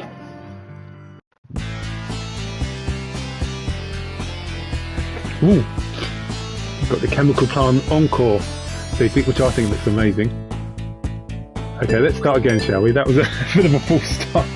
Ooh. Got the Chemical Plant Encore, which I think looks amazing. Okay, let's start again, shall we? That was a bit of a false start.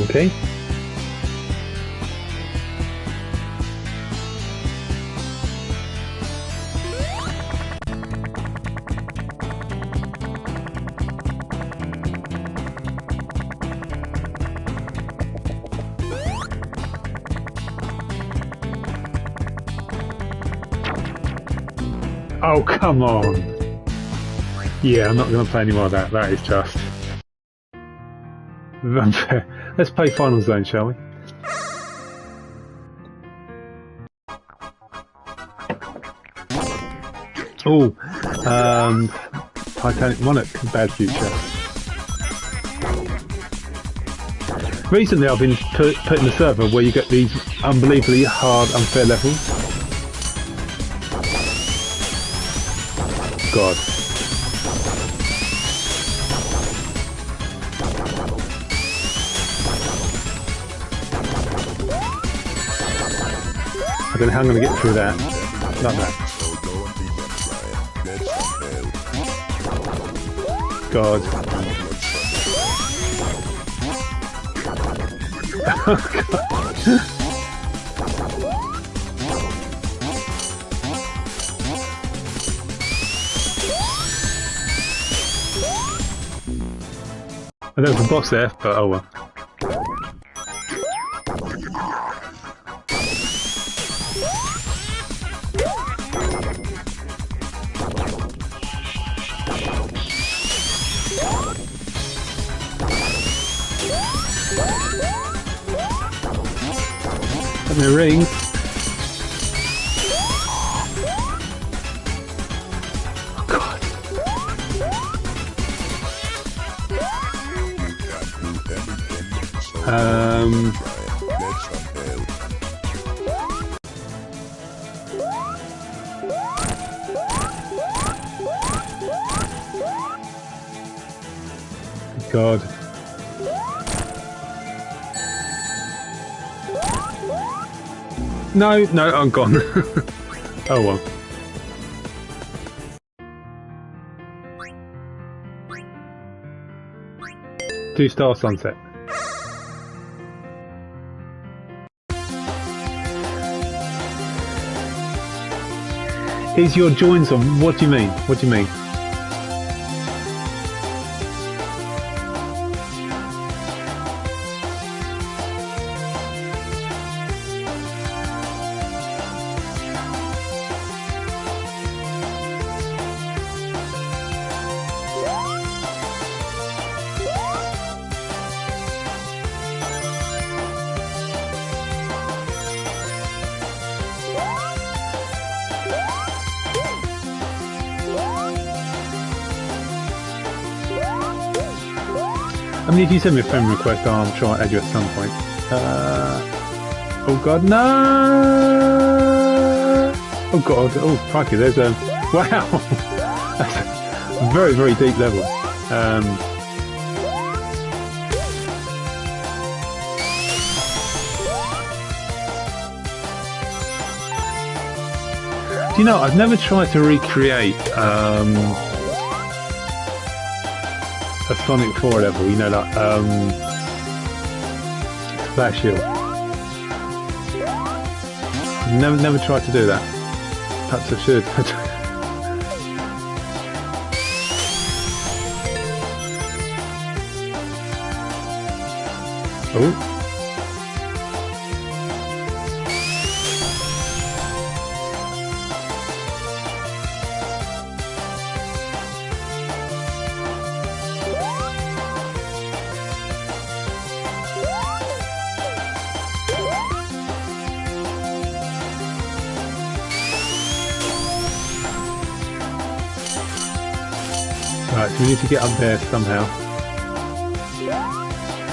Okay. Oh, come on. Yeah, I'm not going to play any more of that. That is just unfair. Let's play Final Zone, shall we? Oh, Titanic Monarch, Bad Future. Recently I've been putting the server where you get these unbelievably hard, unfair levels. God. I don't know how I'm going to get through that. Like that. God. Oh, God. I know there's a boss there, but oh well. And the ring. Oh God. God. No, I'm gone. Oh well. Two-star sunset. Is your joins on? What do you mean? What do you mean? I mean, if you send me a friend request, I'll try and add you at some point. Oh god, no! Oh god, oh crikey, there's a... Wow! That's a very, very deep level. Do you know, I've never tried to recreate a Sonic 4 level, you know, like Splash Hill. Never tried to do that. Perhaps I should. Oh. Right, so we need to get up there somehow.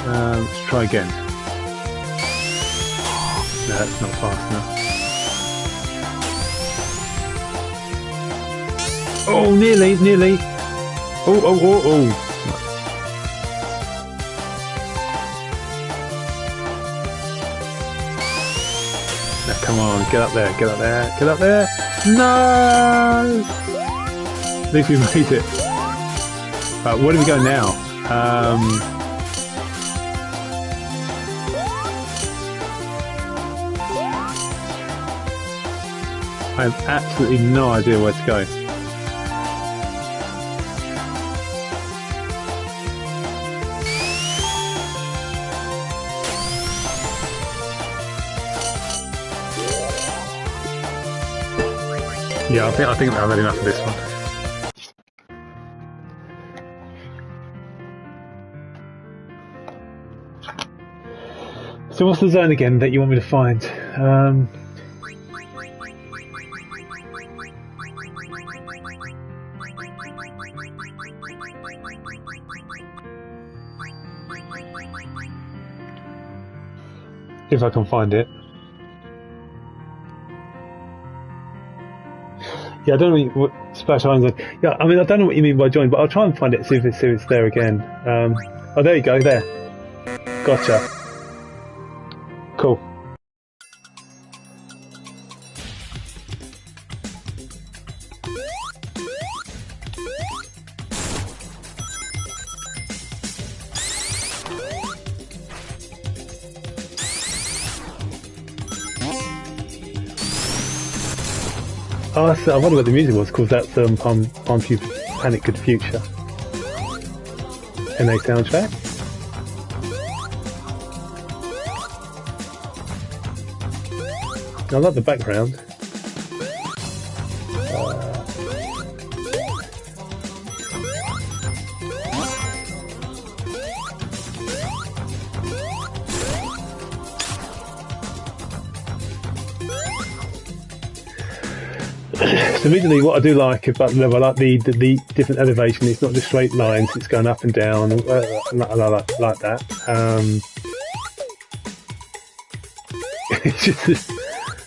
Let's try again. No, that's not fast enough. Oh, nearly, nearly. Oh, oh, oh, oh. Now, come on, get up there, get up there, get up there. No! At least we made it. Right, where do we go now? I have absolutely no idea where to go. Yeah, I think I've had enough of this one. So what's the zone again that you want me to find? If I can find it. Yeah, I don't know what Splash Islands are. Yeah, I mean, I don't know what you mean by join, but I'll try and find it, see if it's there again. Oh, there you go, there. Gotcha. Cool. Oh, I wonder what the music was, because that's Panic Good Future. NA soundtrack. I like the background. So immediately what I do like about the level, I like the different elevation. It's not just straight lines, it's going up and down, like that.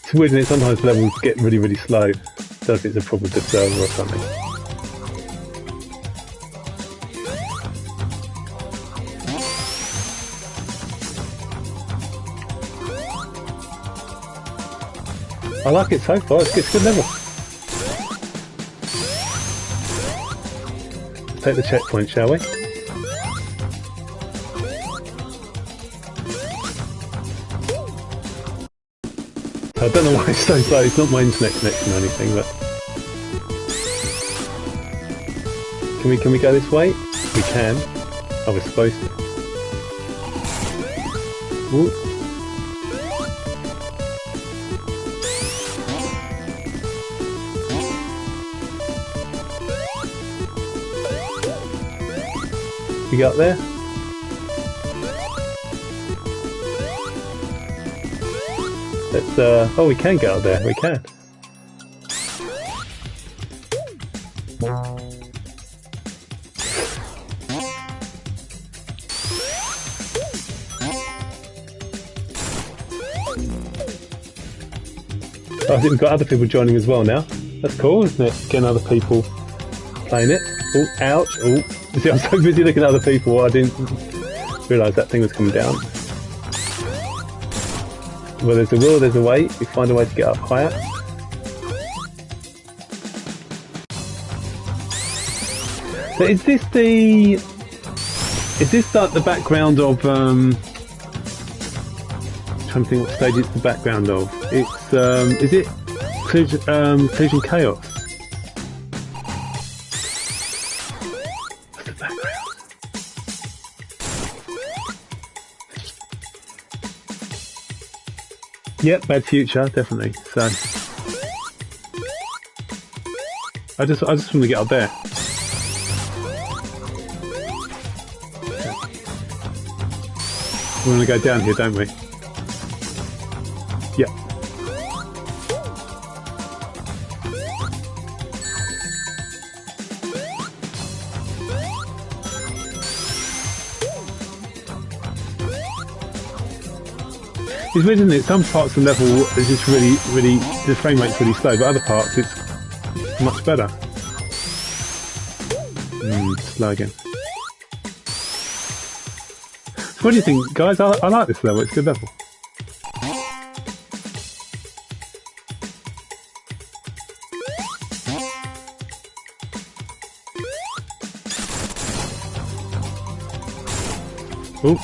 It's weird, and sometimes levels get really, really slow. It does it's a problem with the server or something. I like it so far, it's a good level. take the checkpoint, shall we? I don't know why it's so slow. It's not my internet connection or anything, but can we go this way? We can. Oh, we're supposed to. Ooh. You got there? Let's oh, we can get up there. We can. Oh, I think we've got other people joining as well now. That's cool, isn't it? Getting other people playing it. Oh, ouch. Oh, see, I'm so busy looking at other people, I didn't realise that thing was coming down. Well, there's a will, there's a way. We find a way to get up higher. So is this like the background of, I'm trying to think what stage it's the background of. It's, is it Collision Chaos? What's the background? Yep, Bad Future, definitely. So I just want to get up there. We want to go down here, don't we? Yep. It's weird, isn't it? Some parts of the level is just really, the frame rate's really slow, but other parts it's much better. Slow again. So what do you think, guys? I like this level, it's a good level. Ooh.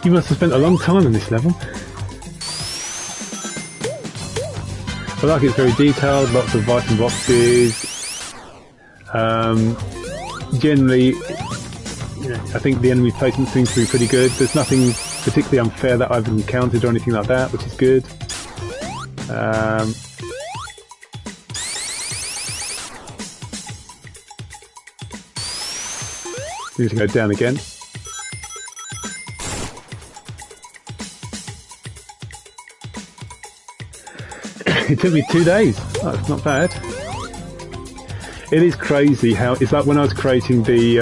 You must have spent a long time in this level. I like it's very detailed, lots of item boxes. Generally, you know, I think the enemy placement seems to be pretty good. There's nothing particularly unfair that I've encountered or anything like that, which is good. Need to go down again. It took me 2 days. Oh, it's not bad. It is crazy how it's like when I was creating the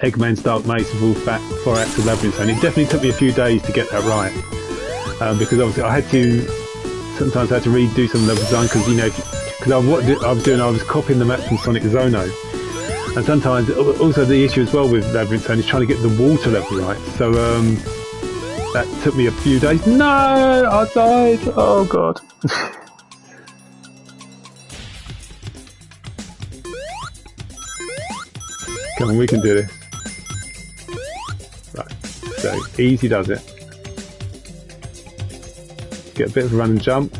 Eggman's Dark Maze of all 4 acts of Labyrinth Zone. It definitely took me a few days to get that right, because obviously I had to redo some level design because I was copying the map from Sonic Zono, and sometimes also the issue as well with Labyrinth Zone is trying to get the water level right. So that took me a few days. No, I died. Oh god. Come on, we can do this. Right, so easy does it. Get a bit of a run and jump.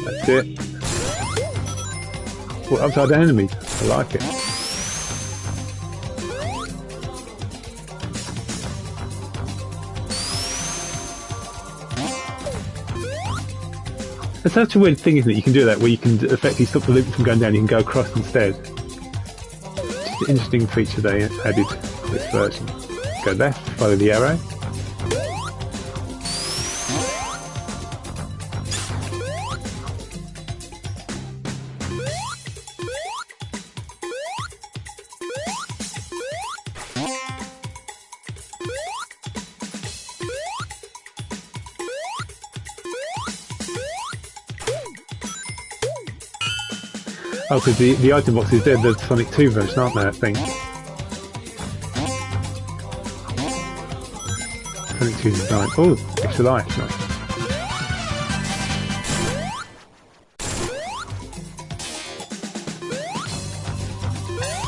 That's it. Well, upside down enemies. I like it. It's such a weird thing, isn't it? You can do that where you can effectively stop the loop from going down, you can go across instead. Just an interesting feature they added to this version. Go left, follow the arrow. Oh, because the item boxes, they're the Sonic 2 version, aren't they, I think? Sonic 2 design. Oh, it's alive. Nice.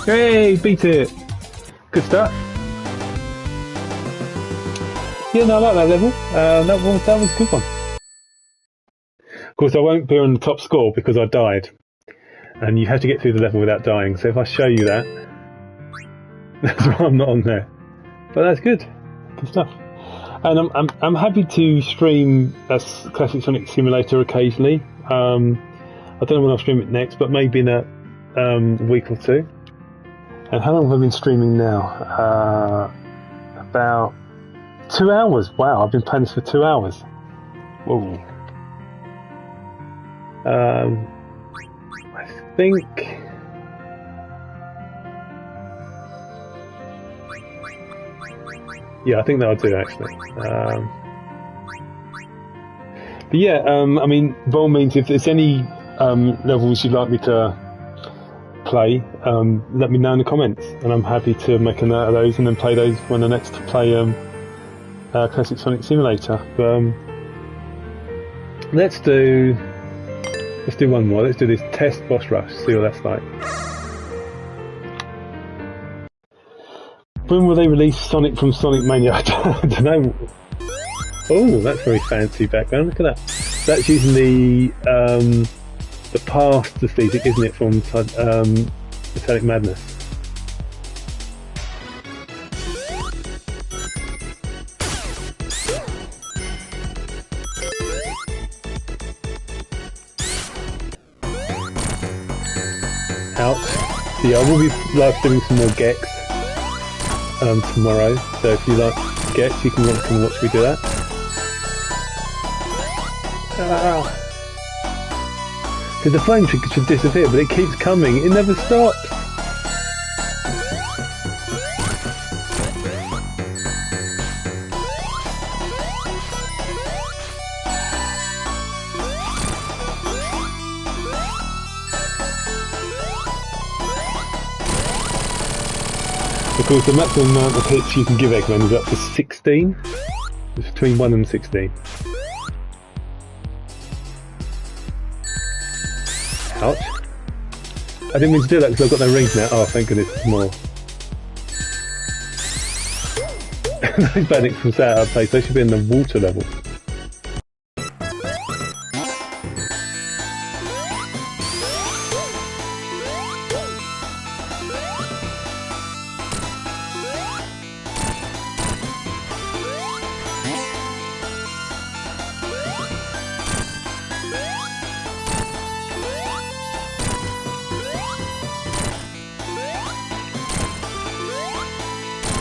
Hey, beat it! Good stuff. Yeah, no, I like that level. That was a good one. Of course, I won't be on the top score because I died. And you have to get through the level without dying. So if I show you that, that's why I'm not on there. But that's good. Good stuff. And I'm happy to stream a Classic Sonic Simulator occasionally. I don't know when I'll stream it next, but maybe in a week or two. And how long have I been streaming now? About 2 hours. Wow, I've been playing this for 2 hours. Whoa. I think... Yeah, I think that'll do actually. But yeah, I mean, by all means, if there's any levels you'd like me to play, let me know in the comments, and I'm happy to make a note of those and then play those when I next play Classic Sonic Simulator. But let's do one more. Let's do this test boss rush. See what that's like. When will they release Sonic from Sonic Mania? I don't know. Oh, that's very fancy background. Look at that. That's using the past aesthetic, isn't it, from Metallic Madness? Ouch. So yeah, I will be live streaming some more Gex tomorrow. So if you like Gex, you can come and watch me do that. So the flame should disappear, but it keeps coming. It never stops. Of course, the maximum amount of hits you can give Eggman is up to 16. It's between 1 and 16. Ouch. I didn't mean to do that because I've got no rings now. Oh, thank goodness, there's more. Those bandits from Set Out of Place, they should be in the water level.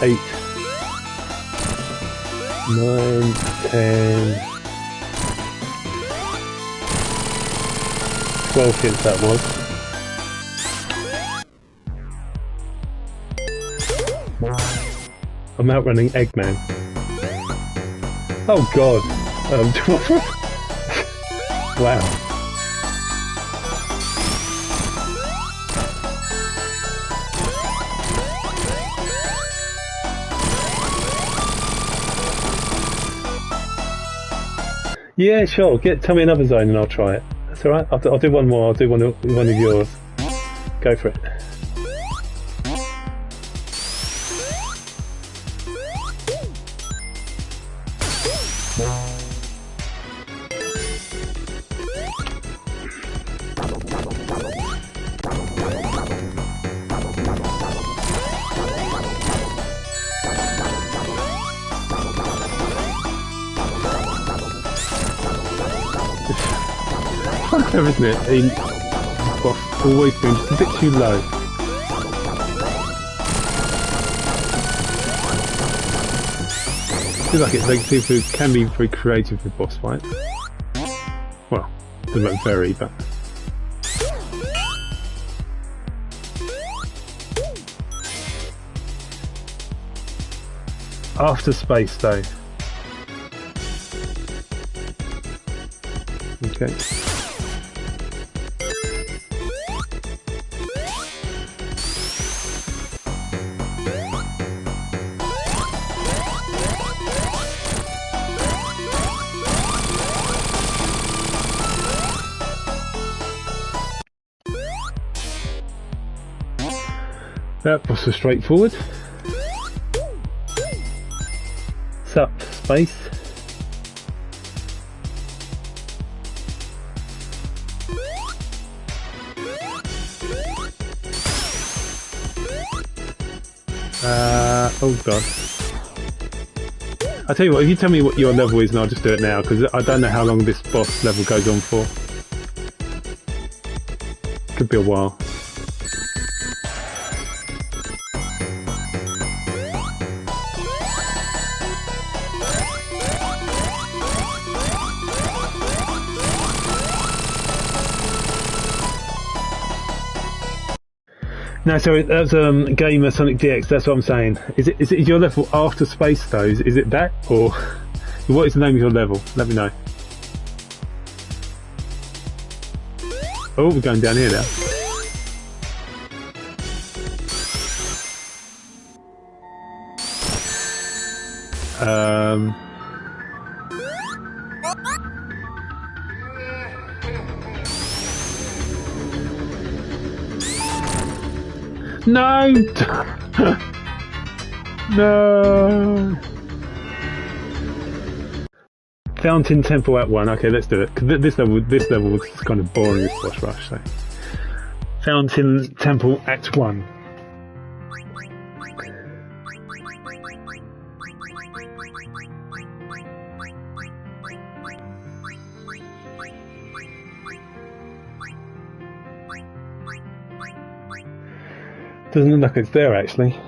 Eight, 9, 10, 12 hits that was. I'm outrunning Eggman. Oh god. Wow. Yeah, sure. Tell me another zone and I'll try it. That's alright. I'll do one more. I'll do one of yours. Go for it. Isn't it? I've always been just a bit too low. I feel like it's like people who can be very creative with boss fights. Well, they don't vary, but. After space, though. Okay. That was so straightforward. Sup, space. Oh god. I'll tell you what, if you tell me what your level is, and I'll just do it now, because I don't know how long this boss level goes on for. Could be a while. No, sorry, that's Gamer Sonic DX, that's what I'm saying. Is it your level after Space though? Is it that? Or what is the name of your level? Let me know. Oh, we're going down here now. No! No! Fountain Temple Act 1. Okay, let's do it. Cause this level was kind of boring with Boss Rush. So. Fountain Temple Act 1. Doesn't look like it's there actually.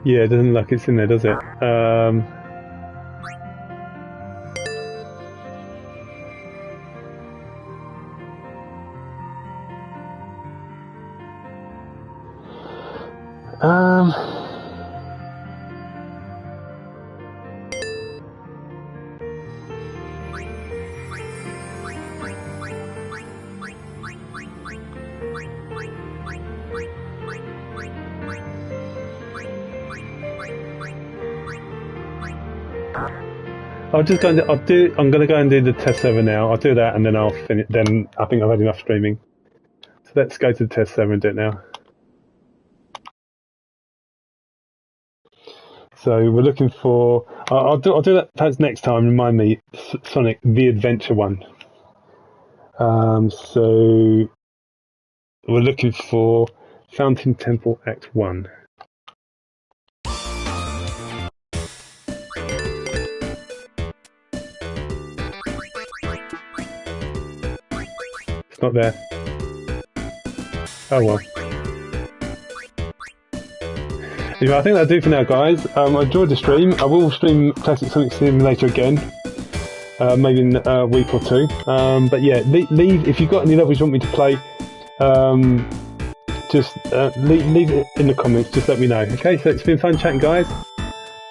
Yeah, it doesn't look like it's in there, does it? I'm going to go and do the test server now. I'll do that and then I'll finish. Then I think I've had enough streaming. So let's go to the test server and do it now. So we're looking for. I'll do that perhaps next time. Remind me, Sonic the Adventure one. So we're looking for Fountain Temple Act 1. It's not there. Oh well. Anyway, I think that'll do for now, guys. I enjoyed the stream. I will stream Classic Sonic Simulator again, maybe in a week or two. But yeah, leave if you've got any levels you want me to play. Just leave it in the comments. Just let me know. Okay, so it's been fun chatting, guys.